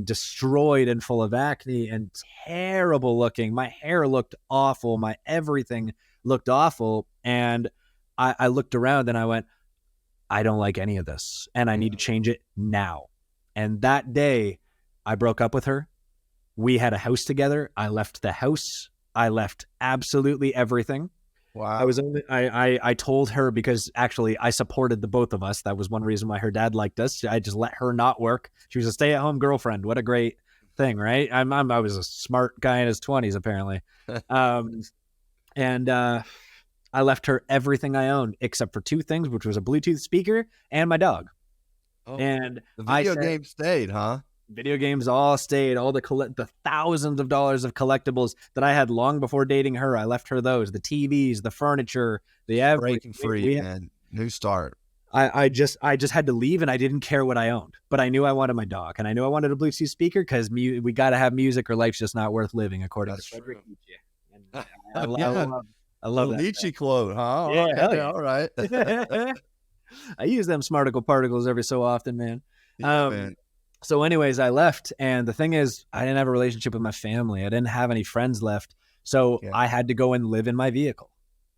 destroyed and full of acne and terrible looking. My hair looked awful. My everything looked awful. And I looked around and I went, I don't like any of this. And I need to change it now. And that day I broke up with her. We had a house together. I left the house. I left absolutely everything. Wow. I told her because actually I supported the both of us. That was one reason why her dad liked us. I just let her not work. She was a stay-at-home girlfriend. What a great thing, right? I was a smart guy in his 20s apparently. And I left her everything I owned except for 2 things, which was a Bluetooth speaker and my dog. Oh, and the video game stayed, huh? Video games all stayed, all the thousands of dollars of collectibles that I had long before dating her. I left her those, the TVs, the furniture, the everything. Breaking free, man. New start. I just had to leave, and I didn't care what I owned, but I knew I wanted my dog, and I knew I wanted a Bluetooth speaker because we got to have music or life's just not worth living, according to Frederick Nietzsche. And I love that. Nietzsche quote, huh? Yeah, okay, hell yeah. All right. I use them smarticle particles every so often, man. Man. So anyways, I left, and the thing is, I didn't have a relationship with my family. I didn't have any friends left, so I had to go and live in my vehicle.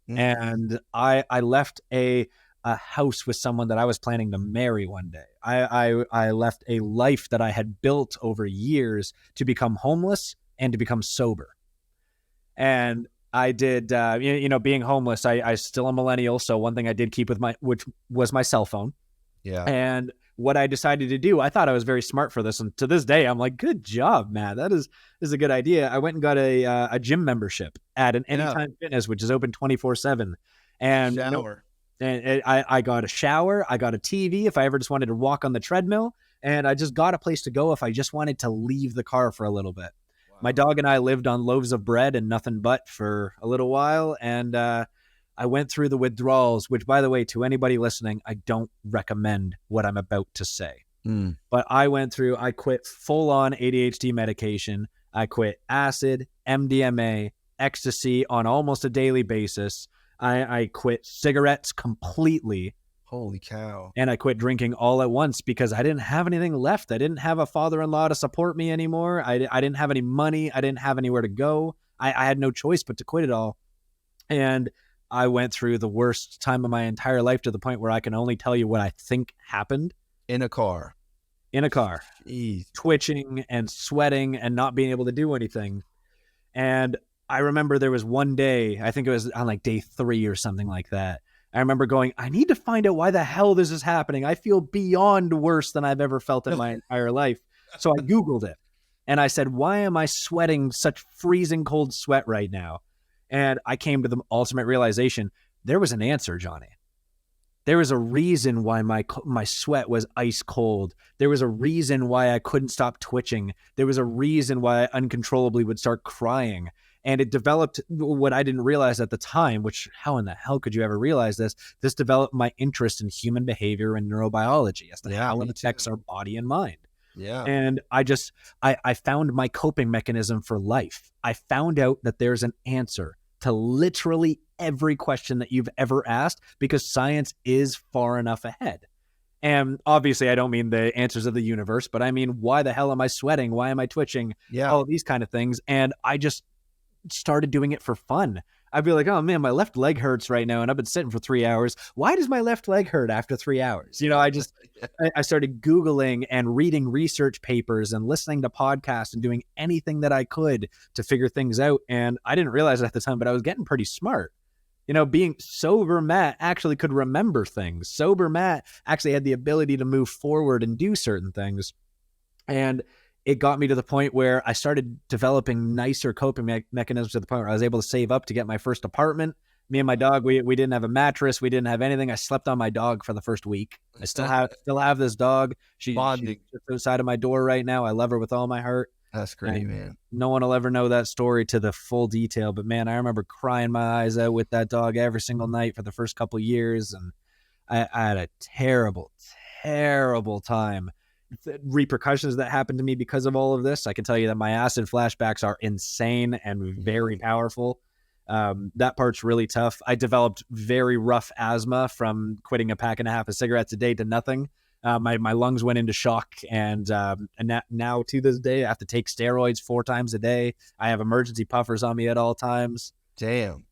And I left a house with someone that I was planning to marry one day. I left a life that I had built over years to become homeless and to become sober. And I did, being homeless, I still a millennial. So one thing I did keep which was my cell phone. Yeah. And what I decided to do, I thought I was very smart for this. And to this day, I'm like, good job, Matt. That is a good idea. I went and got a gym membership at an Anytime Fitness, which is open 24/7. And shower. And I got a shower. I got a TV if I ever just wanted to walk on the treadmill. And I just got a place to go if I just wanted to leave the car for a little bit. Wow. My dog and I lived on loaves of bread and nothing but for a little while. And I went through the withdrawals, which, by the way, to anybody listening, I don't recommend what I'm about to say. But I quit full-on ADHD medication. I quit acid, MDMA, ecstasy on almost a daily basis. I quit cigarettes completely. Holy cow. And I quit drinking all at once because I didn't have anything left. I didn't have a father-in-law to support me anymore. I didn't have any money. I didn't have anywhere to go. I had no choice but to quit it all. And I went through the worst time of my entire life to the point where I can only tell you what I think happened. In a car. Jeez. Twitching and sweating and not being able to do anything. And I remember there was one day, I think it was on like day 3 or something like that. I remember going, I need to find out why the hell this is happening. I feel beyond worse than I've ever felt in my entire life. So I Googled it and I said, why am I sweating such freezing cold sweat right now? And I came to the ultimate realization, there was an answer, Johnny. There was a reason why my sweat was ice cold. There was a reason why I couldn't stop twitching. There was a reason why I uncontrollably would start crying. And it developed what I didn't realize at the time, which how in the hell could you ever realize this? This developed my interest in human behavior and neurobiology as to how it affects our body and mind. Yeah. And I found my coping mechanism for life. I found out that there's an answer to literally every question that you've ever asked because science is far enough ahead. And obviously I don't mean the answers of the universe, but I mean, why the hell am I sweating? Why am I twitching? Yeah. All these kind of things. And I just started doing it for fun. I'd be like, oh man, my left leg hurts right now and I've been sitting for 3 hours. Why does my left leg hurt after 3 hours? I started Googling and reading research papers and listening to podcasts and doing anything that I could to figure things out. And I didn't realize it at the time, but I was getting pretty smart. Being sober Matt actually could remember things. Sober Matt actually had the ability to move forward and do certain things. And it got me to the point where I started developing nicer coping mechanisms to the point where I was able to save up to get my first apartment. Me and my dog, we didn't have a mattress. We didn't have anything. I slept on my dog for the first week. I still have this dog. She's just outside of my door right now. I love her with all my heart. That's great, man. No one will ever know that story to the full detail, but man, I remember crying my eyes out with that dog every single night for the first couple of years. And I had a terrible, terrible time. The repercussions that happened to me because of all of this, I can tell you that my acid flashbacks are insane and very powerful. That part's really tough. I developed very rough asthma from quitting a pack and a half of cigarettes a day to nothing. My lungs went into shock, and now to this day, I have to take steroids 4 times a day. I have emergency puffers on me at all times. Damn.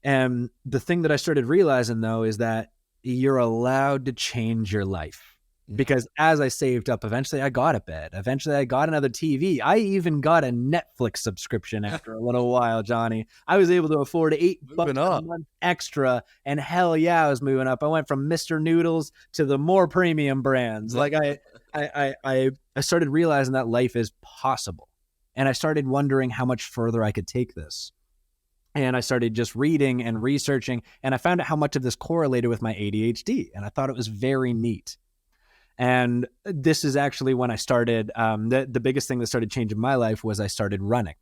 And the thing that I started realizing, though, is that you're allowed to change your life. Because as I saved up, eventually I got a bed. Eventually I got another TV. I even got a Netflix subscription after a little while, Johnny. I was able to afford $8 a month extra, and hell yeah, I was moving up. I went from Mr. Noodles to the more premium brands. Like I started realizing that life is possible. And I started wondering how much further I could take this. And I started just reading and researching, and I found out how much of this correlated with my ADHD. And I thought it was very neat. And this is actually when I started, the biggest thing that started changing my life was I started running.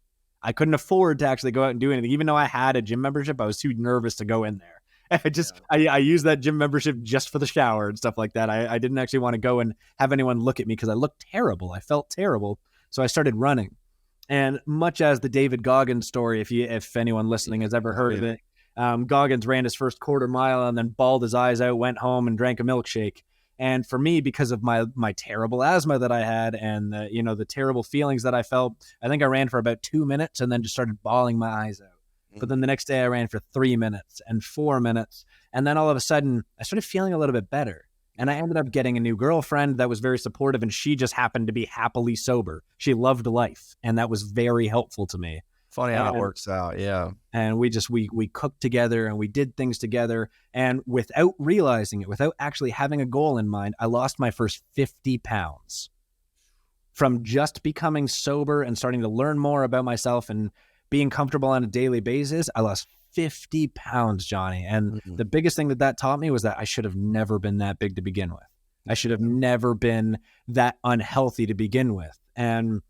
I couldn't afford to actually go out and do anything. Even though I had a gym membership, I was too nervous to go in there. I used that gym membership just for the shower and stuff like that. I didn't actually want to go and have anyone look at me because I looked terrible. I felt terrible. So I started running. And much as the David Goggins story, if anyone listening has ever heard of it, Goggins ran his first quarter mile and then bawled his eyes out, went home and drank a milkshake. And for me, because of my terrible asthma that I had and the terrible feelings that I felt, I think I ran for about 2 minutes and then just started bawling my eyes out. But then the next day I ran for 3 minutes and 4 minutes. And then all of a sudden I started feeling a little bit better. And I ended up getting a new girlfriend that was very supportive, and she just happened to be happily sober. She loved life, and that was very helpful to me. Funny how it works out, yeah. And we cooked together and we did things together. And without realizing it, without actually having a goal in mind, I lost my first 50 pounds. From just becoming sober and starting to learn more about myself and being comfortable on a daily basis, I lost 50 pounds, Johnny. And the biggest thing that taught me was that I should have never been that big to begin with. I should have never been that unhealthy to begin with. And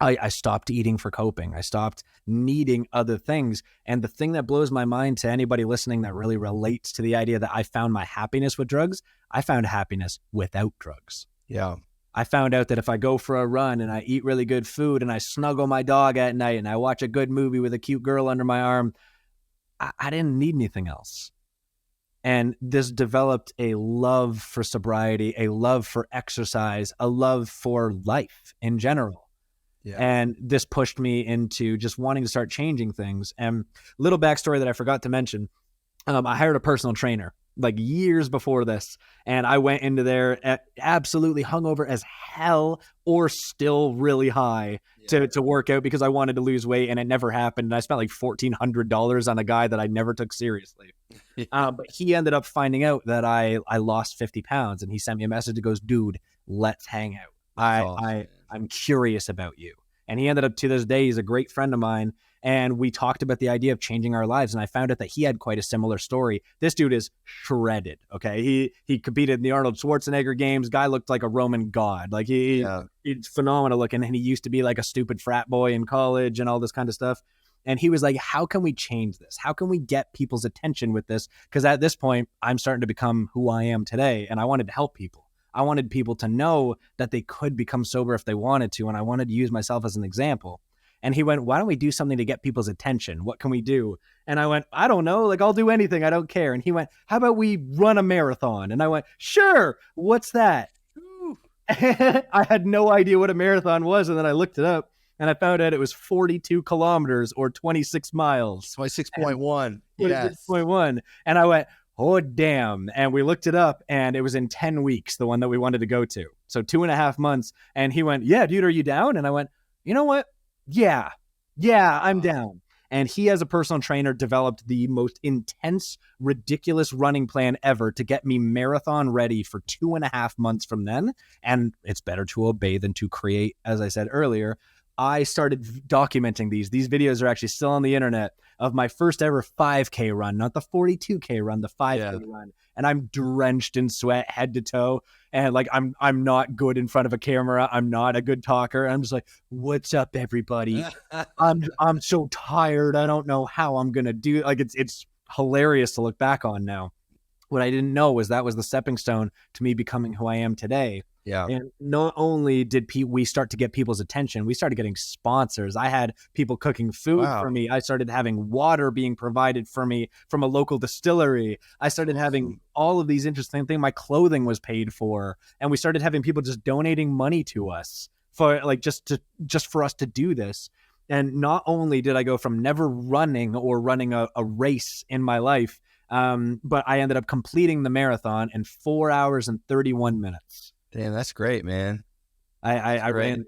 I stopped eating for coping. I stopped needing other things. And the thing that blows my mind to anybody listening that really relates to the idea that I found my happiness with drugs, I found happiness without drugs. Yeah. I found out that if I go for a run and I eat really good food and I snuggle my dog at night and I watch a good movie with a cute girl under my arm, I didn't need anything else. And this developed a love for sobriety, a love for exercise, a love for life in general. Yeah. And this pushed me into just wanting to start changing things. And little backstory that I forgot to mention, I hired a personal trainer like years before this. And I went into there absolutely hungover as hell or still really high to work out because I wanted to lose weight, and it never happened. And I spent like $1,400 on a guy that I never took seriously. But he ended up finding out that I lost 50 pounds, and he sent me a message that goes, dude, let's hang out. I'm curious about you. And he ended up, to this day, he's a great friend of mine. And we talked about the idea of changing our lives. And I found out that he had quite a similar story. This dude is shredded. Okay. He competed in the Arnold Schwarzenegger games. Guy looked like a Roman god. Like he's phenomenal looking. And he used to be like a stupid frat boy in college and all this kind of stuff. And he was like, how can we change this? How can we get people's attention with this? Because at this point, I'm starting to become who I am today. And I wanted to help people. I wanted people to know that they could become sober if they wanted to. And I wanted to use myself as an example. And he went, why don't we do something to get people's attention? What can we do? And I went, I don't know. Like, I'll do anything. I don't care. And he went, how about we run a marathon? And I went, sure. What's that? I had no idea what a marathon was. And then I looked it up and I found out it was 42 kilometers or 26 miles. 26.1. Yes. 26.1. And I went, oh, damn. And we looked it up and it was in 10 weeks, the one that we wanted to go to. So 2.5 months. And he went, yeah, dude, are you down? And I went, you know what? Yeah, I'm down. And he, as a personal trainer, developed the most intense, ridiculous running plan ever to get me marathon ready for 2.5 months from then. And it's better to obey than to create, as I said earlier. I started documenting these. These videos are actually still on the internet of my first ever 5K run, not the 42K run, the 5K run. And I'm drenched in sweat head to toe. And like, I'm not good in front of a camera. I'm not a good talker. I'm just like, what's up, everybody? I'm so tired. I don't know how I'm going to do it. Like, it's hilarious to look back on now. What I didn't know was that was the stepping stone to me becoming who I am today. Yeah. And not only did we start to get people's attention, we started getting sponsors. I had people cooking food for me. I started having water being provided for me from a local distillery. I started having all of these interesting things. My clothing was paid for, and we started having people just donating money to us for like just for us to do this. And not only did I go from never running a race in my life, but I ended up completing the marathon in 4 hours and 31 minutes. Damn, that's great, man. I ran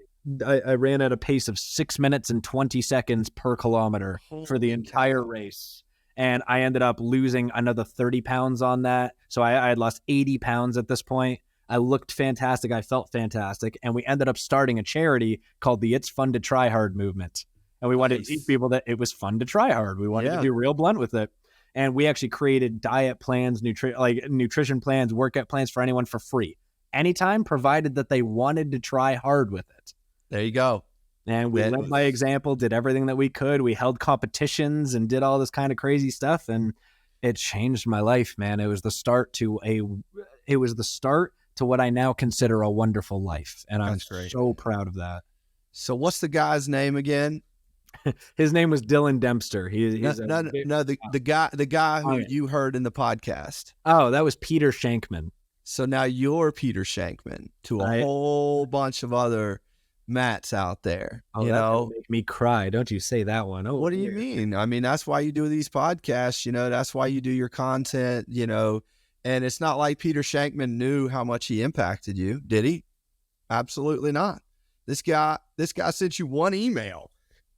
at a pace of 6 minutes and 20 seconds per kilometer for the entire race. And I ended up losing another 30 pounds on that. So I had lost 80 pounds at this point. I looked fantastic. I felt fantastic. And we ended up starting a charity called the It's Fun to Try Hard movement. And we wanted to teach people that it was fun to try hard. We wanted to be real blunt with it. And we actually created diet plans, nutrition plans, workout plans for anyone for free. Anytime, provided that they wanted to try hard with it. There you go. And we led by example, did everything that we could. We held competitions and did all this kind of crazy stuff. And It changed my life, man. It was the start to what I now consider a wonderful life. And I'm so proud of that. So what's the guy's name again? His name was Dylan Dempster. The guy who you heard in the podcast. Oh, that was Peter Shankman. So now you're Peter Shankman to a whole bunch of other Matts out there. Oh, that make me cry. Don't you say that one. Oh, what do you mean? I mean, that's why you do these podcasts, that's why you do your content, and it's not like Peter Shankman knew how much he impacted you. Did he? Absolutely not. This guy sent you one email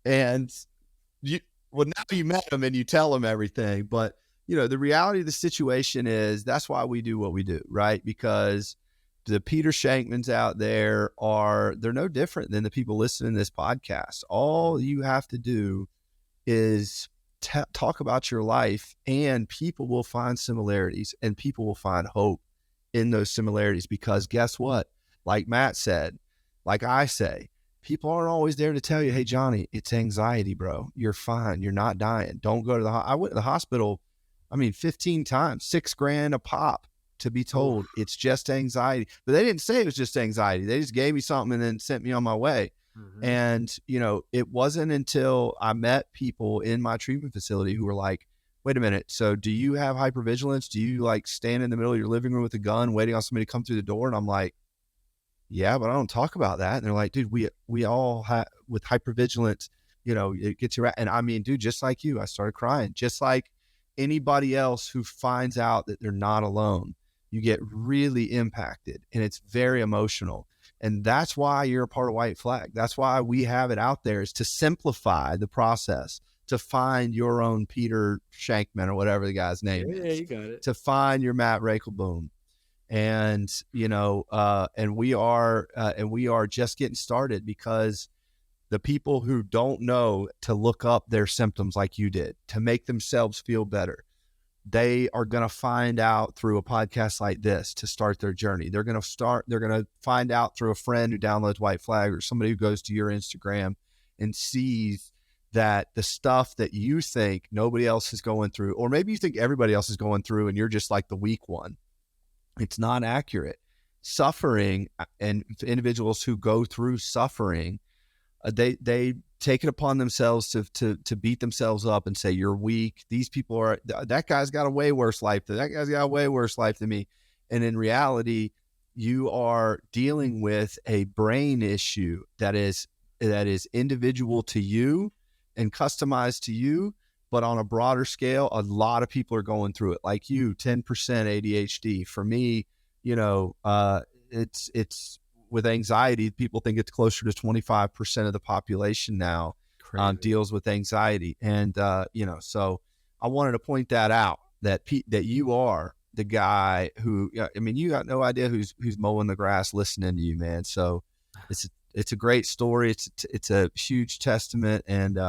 and now you met him and you tell him everything. But, the reality of the situation is that's why we do what we do, right? Because the Peter Shankmans out there they're no different than the people listening to this podcast. All you have to do is talk about your life, and people will find similarities and people will find hope in those similarities, because guess what? Like Matt said, like I say, people aren't always there to tell you, hey, Johnny, it's anxiety, bro. You're fine. You're not dying. Don't go to I went to the hospital, 15 times, $6,000 a pop to be told it's just anxiety. But they didn't say it was just anxiety. They just gave me something and then sent me on my way. Mm-hmm. And, it wasn't until I met people in my treatment facility who were like, wait a minute. So do you have hypervigilance? Do you stand in the middle of your living room with a gun waiting on somebody to come through the door? And I'm like, yeah, but I don't talk about that. And they're like, dude, we all have with hypervigilance, it gets you right. And dude, just like you, I started crying, just like anybody else who finds out that they're not alone. You get really impacted, and it's very emotional. And that's why you're a part of White Flag. That's why we have it out there, is to simplify the process, to find your own Peter Shankman or whatever the guy's name is. Yeah, you got it. To find your Matt Raekelboom. And, and we are just getting started, because the people who don't know to look up their symptoms like you did, to make themselves feel better, they are going to find out through a podcast like this to start their journey. They're going to find out through a friend who downloads White Flag, or somebody who goes to your Instagram and sees that the stuff that you think nobody else is going through, or maybe you think everybody else is going through and you're just like the weak one. It's not accurate. Suffering, and individuals who go through suffering, they take it upon themselves to beat themselves up and say, you're weak. These people that guy's got a way worse life than that guy's got a way worse life than me. And in reality, you are dealing with a brain issue that is individual to you and customized to you. But on a broader scale, a lot of people are going through it. Like you, 10% ADHD. For me, it's with anxiety. People think it's closer to 25% of the population now deals with anxiety. And, so I wanted to point that out, that you are the guy who, you got no idea who's mowing the grass listening to you, man. So it's a great story. It's a huge testament. And,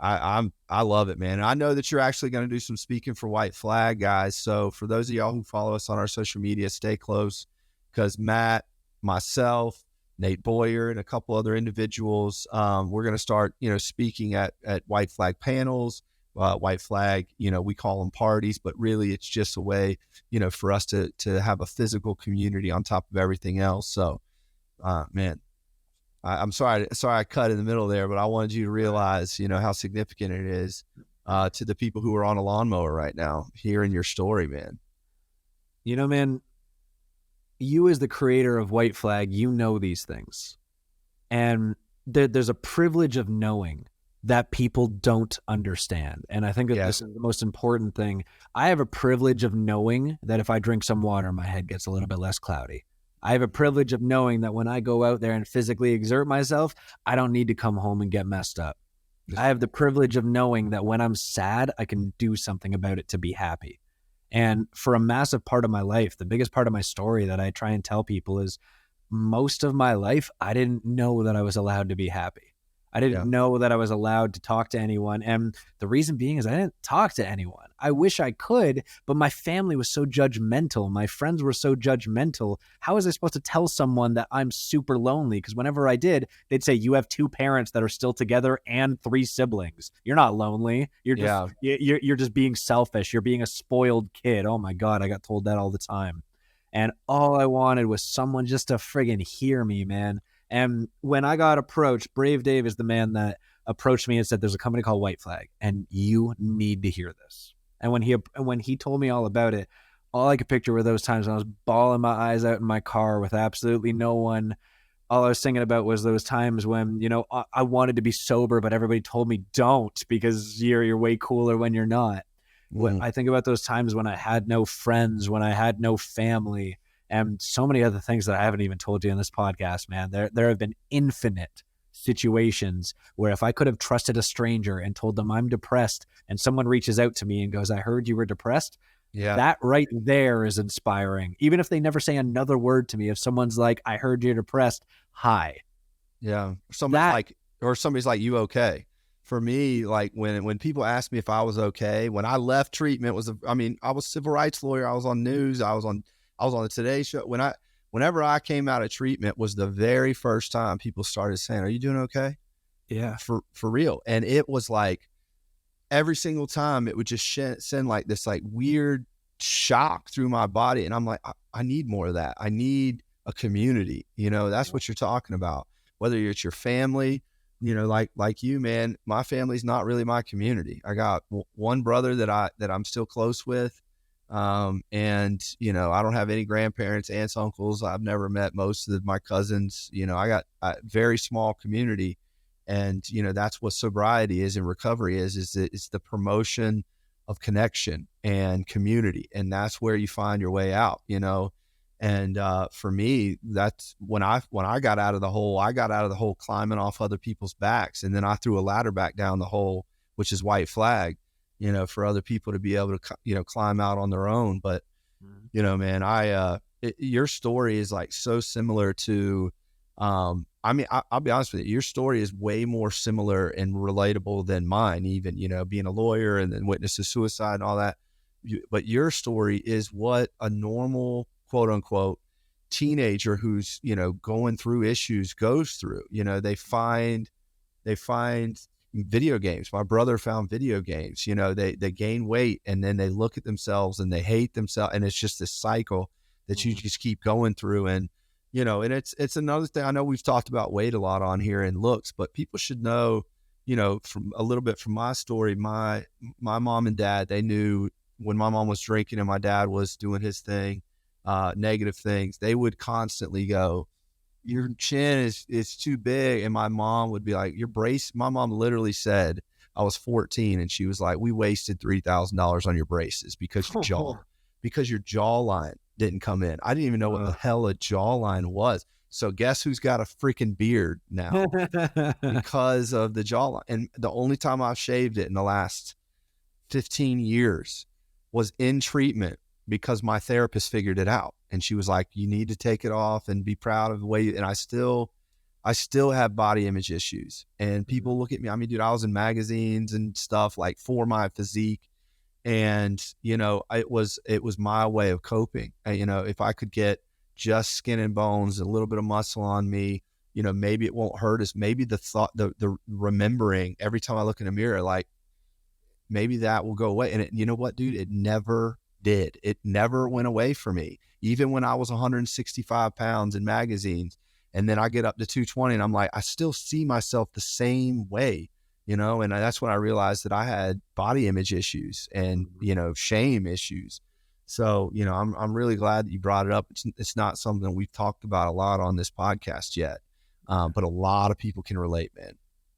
I love it, man. And I know that you're actually going to do some speaking for White Flag, guys. So for those of y'all who follow us on our social media, stay close, because Matt, myself, Nate Boyer, and a couple other individuals, we're going to start, speaking at White Flag panels. White Flag, we call them parties, but really it's just a way, for us to have a physical community on top of everything else. So, man. I'm sorry I cut in the middle there, but I wanted you to realize, how significant it is to the people who are on a lawnmower right now, hearing your story, man. Man, you as the creator of White Flag, these things. And there's a privilege of knowing that people don't understand. And I think that this is the most important thing. I have a privilege of knowing that if I drink some water, my head gets a little bit less cloudy. I have a privilege of knowing that when I go out there and physically exert myself, I don't need to come home and get messed up. I have the privilege of knowing that when I'm sad, I can do something about it to be happy. And for a massive part of my life, the biggest part of my story that I try and tell people is most of my life, I didn't know that I was allowed to be happy. I didn't Yeah. know that I was allowed to talk to anyone. And the reason being is I didn't talk to anyone. I wish I could, but my family was so judgmental. My friends were so judgmental. How was I supposed to tell someone that I'm super lonely? Because whenever I did, they'd say, you have 2 parents that are still together and 3 siblings. You're not lonely. You're just, Yeah. you're just being selfish. You're being a spoiled kid. Oh my God, I got told that all the time. And all I wanted was someone just to friggin' hear me, man. And when I got approached, Brave Dave is the man that approached me and said, there's a company called WhiteFlag and you need to hear this. And when he told me all about it, all I could picture were those times when I was bawling my eyes out in my car with absolutely no one. All I was thinking about was those times when, I wanted to be sober, but everybody told me don't, because you're way cooler when you're not. I think about those times when I had no friends, when I had no family, and so many other things that I haven't even told you in this podcast, man. There have been infinite situations where if I could have trusted a stranger and told them I'm depressed, and someone reaches out to me and goes, I heard you were depressed. Yeah. That right there is inspiring. Even if they never say another word to me, if someone's like, I heard you're depressed, hi. Yeah. Somebody's like, you okay? For me, like when people ask me if I was okay, when I left treatment I was a civil rights lawyer. I was on news. I was on the Today Show. Whenever I came out of treatment was the very first time people started saying, are you doing okay? Yeah. For real. And it was like every single time it would just send like this like weird shock through my body. And I'm like, I need more of that. I need a community. That's what you're talking about. Whether it's your family, like you, man, my family's not really my community. I got one brother that I'm still close with. And I don't have any grandparents, aunts, uncles. I've never met most of my cousins. I got a very small community, and that's what sobriety is and recovery is it's the promotion of connection and community, and that's where you find your way out. And for me, that's when I got out of the hole. I got out of the hole climbing off other people's backs, and then I threw a ladder back down the hole, which is WhiteFlag. For other people to be able to, climb out on their own. But, man, your story is like so similar to, I'll be honest with you, your story is way more similar and relatable than mine, even, being a lawyer and then witness to suicide and all that. But your story is what a normal, quote unquote, teenager who's, going through issues goes through. They find video games. My brother found video games. They gain weight and then they look at themselves and they hate themselves, and it's just this cycle that you just keep going through. And and it's another thing. I know we've talked about weight a lot on here and looks, but people should know, from a little bit from my story, my mom and dad, they knew when my mom was drinking and my dad was doing his thing, negative things, they would constantly go, your chin is too big. And my mom would be like, my mom literally said, I was 14 and she was like, we wasted $3,000 on your braces because your jawline didn't come in. I didn't even know what the hell a jawline was. So guess who's got a freaking beard now because of the jawline. And the only time I've shaved it in the last 15 years was in treatment, because my therapist figured it out. And she was like, you need to take it off and be proud of the way and I still have body image issues. And people look at me. I mean, dude, I was in magazines and stuff like for my physique. And, it was my way of coping. If I could get just skin and bones, a little bit of muscle on me, maybe it won't hurt us. Maybe the thought, the remembering every time I look in a mirror, like maybe that will go away. And you know what, dude, it never did. It never went away for me. Even when I was 165 pounds in magazines, and then I get up to 220 and I'm like, I still see myself the same way, and that's when I realized that I had body image issues and, shame issues. So, I'm really glad that you brought it up. It's not something we've talked about a lot on this podcast yet. But a lot of people can relate, man.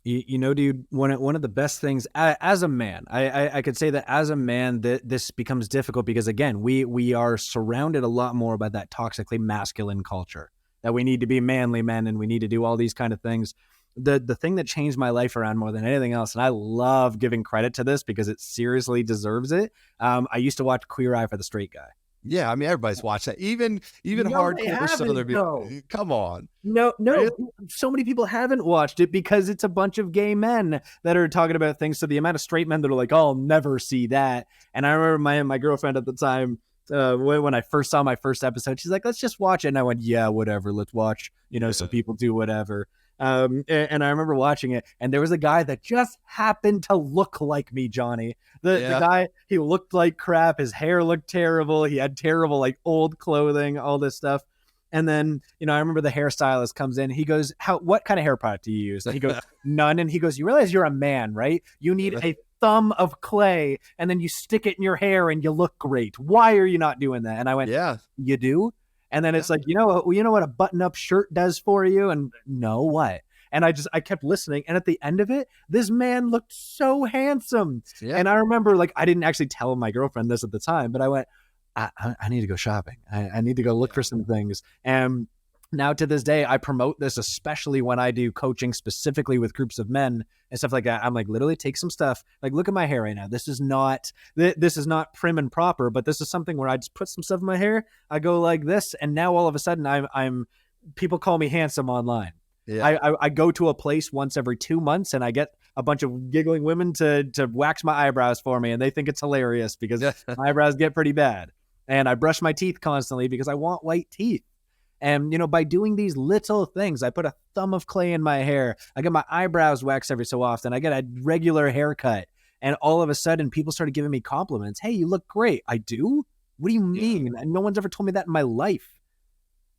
Dude, one of the best things as a man, I could say that as a man, this becomes difficult because, again, we are surrounded a lot more by that toxically masculine culture that we need to be manly men and we need to do all these kind of things. The thing that changed my life around more than anything else, and I love giving credit to this because it seriously deserves it. I used to watch Queer Eye for the Straight Guy. Yeah, I mean everybody's watched that. Even No, they hardcore haven't, Southern people. though. Come on. No, Really? so many people haven't watched it because it's a bunch of gay men that are talking about things. So the amount of straight men that are like, "Oh, I'll never see that." And I remember my girlfriend at the time, when I first saw my first episode, she's like, "Let's just watch it." And I went, "Yeah, whatever. Let's watch. Some people do whatever." And I remember watching it, and there was a guy that just happened to look like me, Johnny. The guy, he looked like crap. His hair looked terrible. He had terrible, like, old clothing, all this stuff. And then, I remember the hairstylist comes in. He goes, what kind of hair product do you use? And he goes, none. And he goes, you realize you're a man, right? You need a thumb of clay, and then you stick it in your hair and you look great. Why are you not doing that? And I went, yeah, you do? And then it's like, you know what a button-up shirt does for you? And no, what? And I kept listening. And at the end of it, this man looked so handsome. Yeah. And I remember, like, I didn't actually tell my girlfriend this at the time, but I went, I need to go shopping. I need to go look for some things. And now to this day, I promote this, especially when I do coaching specifically with groups of men and stuff like that. I'm like, literally take some stuff. Like, look at my hair right now. This is not prim and proper, but this is something where I just put some stuff in my hair. I go like this. And now all of a sudden I'm people call me handsome online. Yeah. I go to a place once every 2 months and I get a bunch of giggling women to wax my eyebrows for me. And they think it's hilarious because my eyebrows get pretty bad. And I brush my teeth constantly because I want white teeth. And, by doing these little things, I put a thumb of clay in my hair. I get my eyebrows waxed every so often. I get a regular haircut. And all of a sudden, people started giving me compliments. Hey, you look great. I do? What do you mean? Yeah. No one's ever told me that in my life.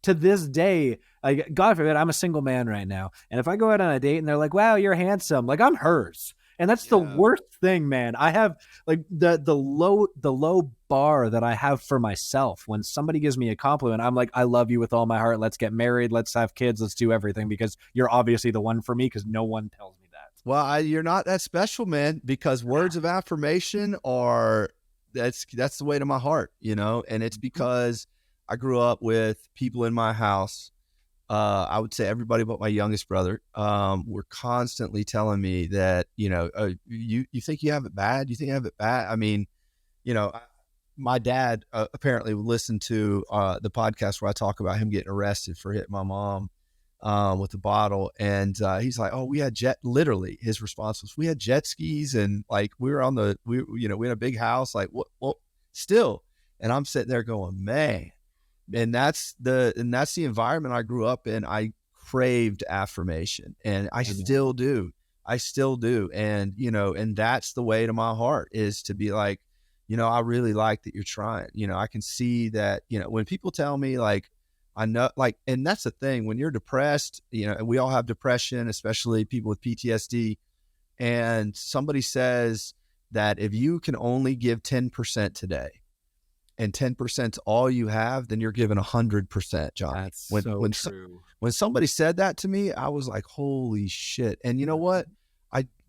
To this day, like, God forbid, I'm a single man right now. And if I go out on a date and they're like, wow, you're handsome, like, I'm hers. And that's the worst thing, man. I have, like, the low bar that I have for myself. When somebody gives me a compliment, I'm like, I love you with all my heart. Let's get married. Let's have kids. Let's do everything because you're obviously the one for me because no one tells me that. Well, you're not that special, man, because words of affirmation that's the way to my heart, and it's because I grew up with people in my house. I would say everybody but my youngest brother were constantly telling me that, you think you have it bad? You think you have it bad? I mean, my dad apparently listened to the podcast where I talk about him getting arrested for hitting my mom with a bottle. And he's like, oh, we had literally his response was, we had jet skis and like we were we had a big house, like what still. And I'm sitting there going, man. And that's the environment I grew up in. I craved affirmation and I still do. And, and that's the way to my heart is to be like, I really like that you're trying, I can see that, when people tell me like, I know, like, and that's the thing when you're depressed, and we all have depression, especially people with PTSD. And somebody says that if you can only give 10% today, and 10% is all you have, then you're giving 100%, John. That's true. When somebody said that to me, I was like, holy shit. And you know what?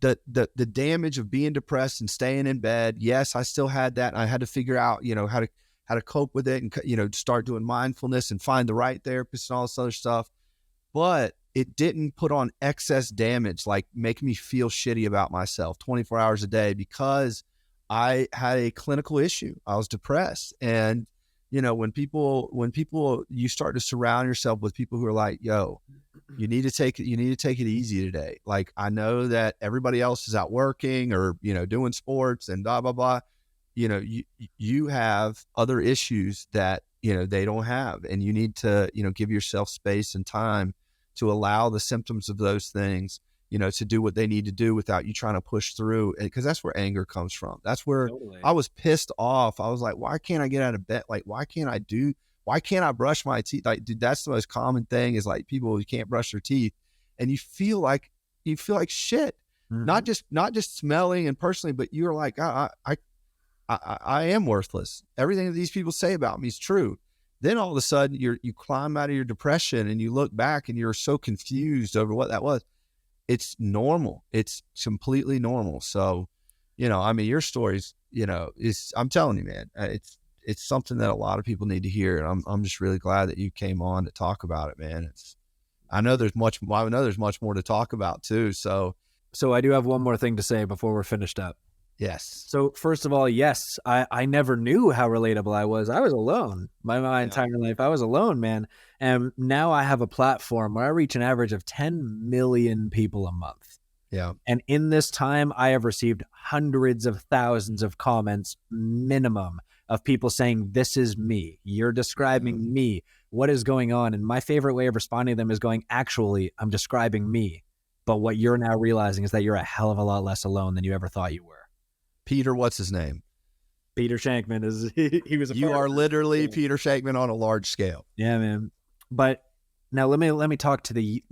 The damage of being depressed and staying in bed, yes, I still had that. And I had to figure out, how to cope with it and, start doing mindfulness and find the right therapist and all this other stuff. But it didn't put on excess damage, like make me feel shitty about myself 24 hours a day because I had a clinical issue. I was depressed. And, when you start to surround yourself with people who are like, yo, you need to take it easy today. Like, I know that everybody else is out working or, doing sports and blah, blah, blah. You have other issues that, they don't have, and you need to, give yourself space and time to allow the symptoms of those things, to do what they need to do without you trying to push through. Because that's where anger comes from. That's where I was pissed off. I was like, why can't I get out of bed? Like, why can't I brush my teeth? Like, dude, that's the most common thing is like people who can't brush their teeth and you feel like shit, not just smelling and personally, but you're like, I am worthless. Everything that these people say about me is true. Then all of a sudden you climb out of your depression and you look back and you're so confused over what that was. It's normal. It's completely normal. So, your stories, I'm telling you, man, it's something that a lot of people need to hear. And I'm just really glad that you came on to talk about it, man. I know there's much more to talk about too. So I do have one more thing to say before we're finished up. Yes. So first of all, yes, I never knew how relatable I was. I was alone my entire life. I was alone, man. And now I have a platform where I reach an average of 10 million people a month. Yeah. And in this time, I have received hundreds of thousands of comments minimum of people saying, this is me. You're describing me. What is going on? And my favorite way of responding to them is going, actually, I'm describing me. But what you're now realizing is that you're a hell of a lot less alone than you ever thought you were. Peter, what's his name? Peter Shankman is he was a You are literally yeah. Peter Shankman on a large scale. Yeah, man. But now let me talk to the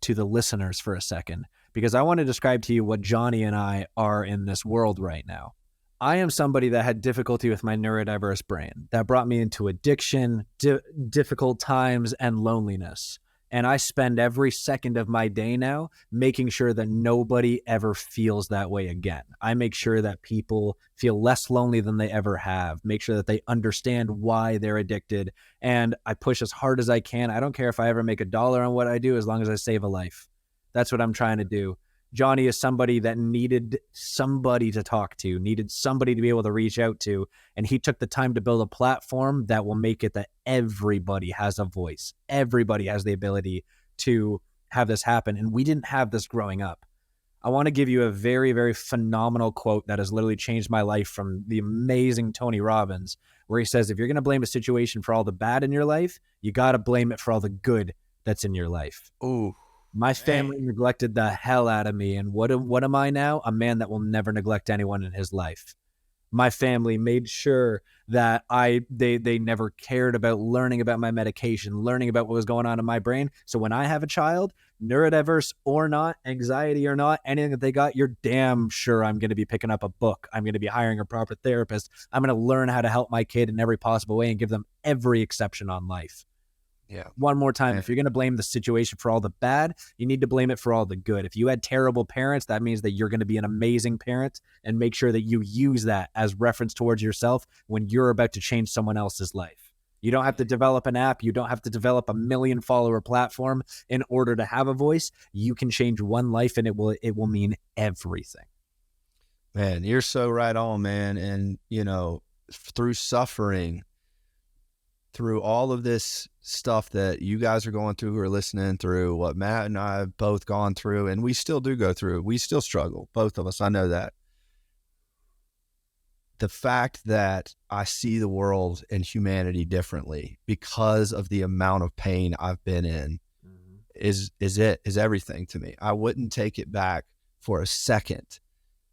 listeners for a second, because I want to describe to you what Johnny and I are in this world right now. I am somebody that had difficulty with my neurodiverse brain that brought me into addiction, difficult times, and loneliness. And I spend every second of my day now making sure that nobody ever feels that way again. I make sure that people feel less lonely than they ever have, make sure that they understand why they're addicted. And I push as hard as I can. I don't care if I ever make $1 on what I do, as long as I save a life. That's what I'm trying to do. Johnny is somebody that needed somebody to talk to, needed somebody to be able to reach out to. And he took the time to build a platform that will make it that everybody has a voice. Everybody has the ability to have this happen. And we didn't have this growing up. I want to give you a very, very phenomenal quote that has literally changed my life from the amazing Tony Robbins, where he says, if you're going to blame a situation for all the bad in your life, you got to blame it for all the good that's in your life. Oh, my family neglected the hell out of me. And what am I now? A man that will never neglect anyone in his life. My family made sure that they never cared about learning about my medication, learning about what was going on in my brain. So when I have a child, neurodiverse or not, anxiety or not, anything that they got, you're damn sure I'm going to be picking up a book. I'm going to be hiring a proper therapist. I'm going to learn how to help my kid in every possible way and give them every exception on life. Yeah. One more time, if you're going to blame the situation for all the bad, you need to blame it for all the good. If you had terrible parents, that means that you're going to be an amazing parent, and make sure that you use that as reference towards yourself when you're about to change someone else's life. You don't have to develop an app. You don't have to develop a 1 million follower platform in order to have a voice. You can change one life, and it will mean everything. Man, you're so right on, man. And, through suffering, through all of this stuff that you guys are going through, who are listening, through what Matt and I have both gone through, and we still do go through, we still struggle, both of us. I know that. The fact that I see the world and humanity differently because of the amount of pain I've been in is everything to me. I wouldn't take it back for a second.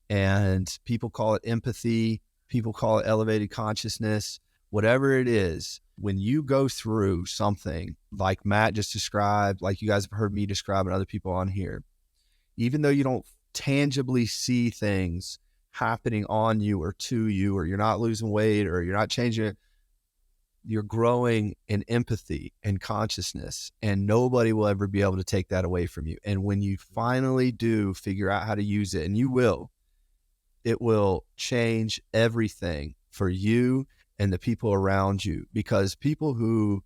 And people call it empathy. People call it elevated consciousness, whatever it is. When you go through something like Matt just described, like you guys have heard me describe and other people on here, even though you don't tangibly see things happening on you or to you, or you're not losing weight or you're not changing it, you're growing in empathy and consciousness, and nobody will ever be able to take that away from you. And when you finally do figure out how to use it, and you will, it will change everything for you and the people around you, because people who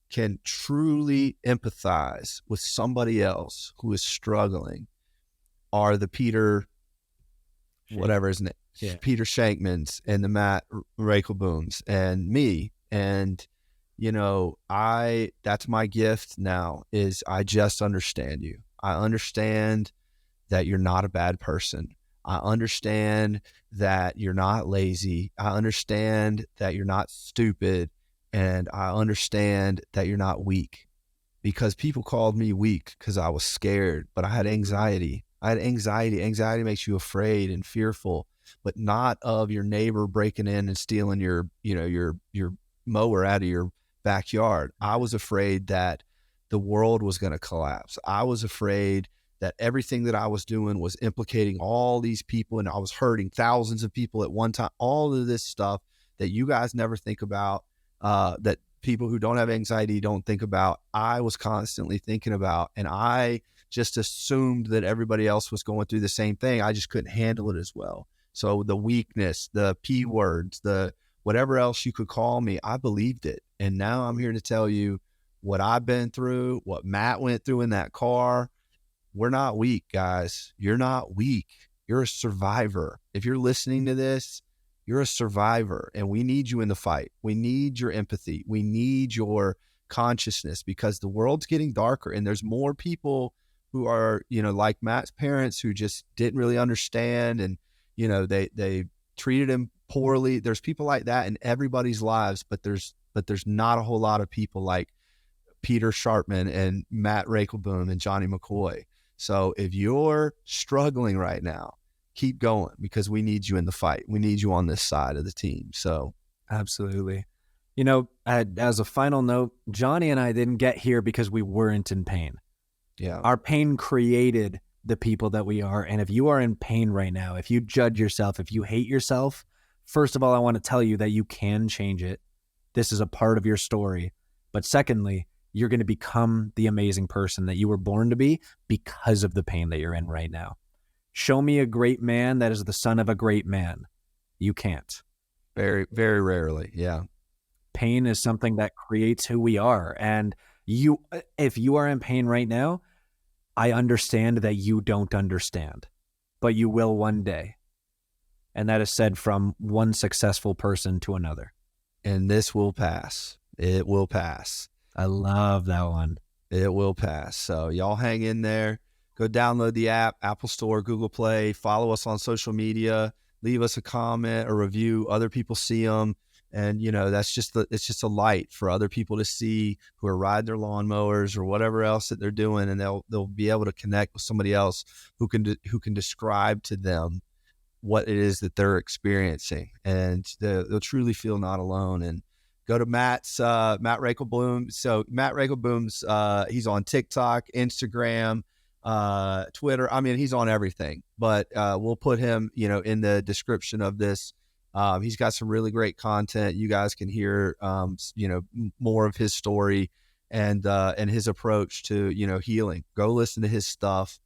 can truly empathize with somebody else who is struggling are the Peter, whatever his name, Peter Shankmans and the Matt Raekelbooms and me. And, that's my gift now, is I just understand you. I understand that you're not a bad person. I understand that you're not lazy. I understand that you're not stupid. And I understand that you're not weak, because people called me weak because I was scared, but I had anxiety. Anxiety makes you afraid and fearful, but not of your neighbor breaking in and stealing your mower out of your backyard. I was afraid that the world was going to collapse. I was afraid that everything that I was doing was implicating all these people, and I was hurting thousands of people at one time. All of this stuff that you guys never think about, that people who don't have anxiety don't think about, I was constantly thinking about, and I just assumed that everybody else was going through the same thing. I just couldn't handle it as well. So the weakness, the P words, the whatever else you could call me, I believed it. And now I'm here to tell you what I've been through, what Matt went through in that car. We're not weak, guys. You're not weak. You're a survivor. If you're listening to this, you're a survivor, and we need you in the fight. We need your empathy. We need your consciousness, because the world's getting darker, and there's more people who are, like Matt's parents, who just didn't really understand, and, they treated him poorly. There's people like that in everybody's lives, but there's not a whole lot of people like Peter Sharpman and Matt Raekelboom and Johnny McCoy. So if you're struggling right now, keep going, because we need you in the fight. We need you on this side of the team. So absolutely. As a final note, Johnny and I didn't get here because we weren't in pain. Yeah. Our pain created the people that we are. And if you are in pain right now, if you judge yourself, if you hate yourself, first of all, I want to tell you that you can change it. This is a part of your story. But secondly, you're going to become the amazing person that you were born to be because of the pain that you're in right now. Show me a great man that is the son of a great man. You can't. Very, very rarely. Yeah. Pain is something that creates who we are. And if you are in pain right now, I understand that you don't understand, but you will one day. And that is said from one successful person to another. And this will pass. It will pass. I love that one. It will pass. So y'all hang in there. Go download the app, Apple Store, Google Play. Follow us on social media. Leave us a comment or review. Other people see them. And, it's just a light for other people to see, who are riding their lawnmowers or whatever else that they're doing. And they'll be able to connect with somebody else who can describe to them what it is that they're experiencing. And they'll truly feel not alone. And go to Matt Raekelboom. So Matt Raekelboom's, he's on TikTok, Instagram, Twitter. I mean, he's on everything, but we'll put him, in the description of this. He's got some really great content. You guys can hear, more of his story and his approach to, healing. Go listen to his stuff.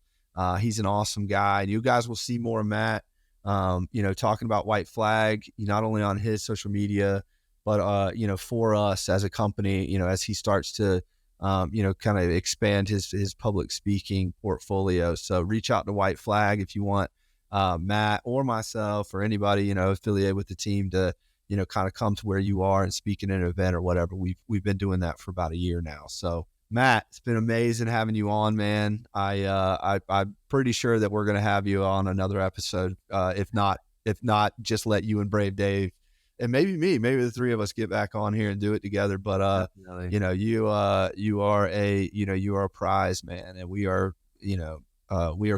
He's an awesome guy. And you guys will see more of Matt, talking about White Flag, not only on his social media, but, for us as a company, as he starts to, kind of expand his public speaking portfolio. So reach out to White Flag if you want Matt or myself or anybody, affiliated with the team to, kind of come to where you are and speak in an event or whatever. We've been doing that for about a year now. So Matt, it's been amazing having you on, man. I'm pretty sure that we're going to have you on another episode. If not, just let you and Brave Dave and maybe the three of us get back on here and do it together. But, you are a prize, man. And we are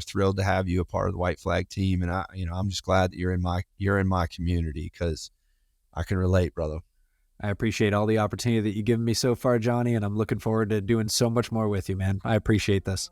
thrilled to have you a part of the White Flag team. And I'm just glad that you're in my community, because I can relate, brother. I appreciate all the opportunity that you've given me so far, Johnny, and I'm looking forward to doing so much more with you, man. I appreciate this.